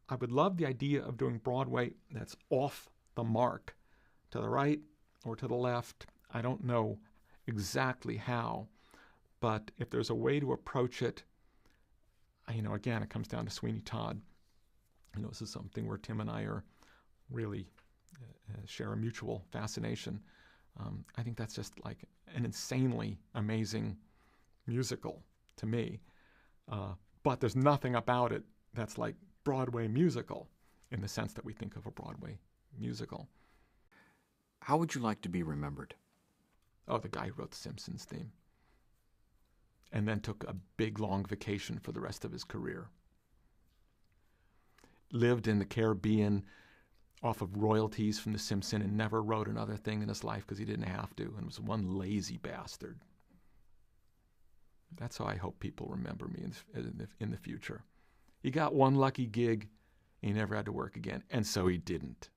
I would love the idea of doing Broadway that's off the mark, to the right or to the left. I don't know exactly how, but if there's a way to approach it, again, it comes down to Sweeney Todd. This is something where Tim and I are really share a mutual fascination. I think that's just like an insanely amazing musical to me. But there's nothing about it that's like Broadway musical in the sense that we think of a Broadway musical. How would you like to be remembered? Oh, the guy who wrote the Simpsons theme. And then took a big, long vacation for the rest of his career. Lived in the Caribbean off of royalties from The Simpsons and never wrote another thing in his life because he didn't have to, and was one lazy bastard. That's how I hope people remember me in the future. He got one lucky gig, he never had to work again, and so he didn't.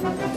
Thank you.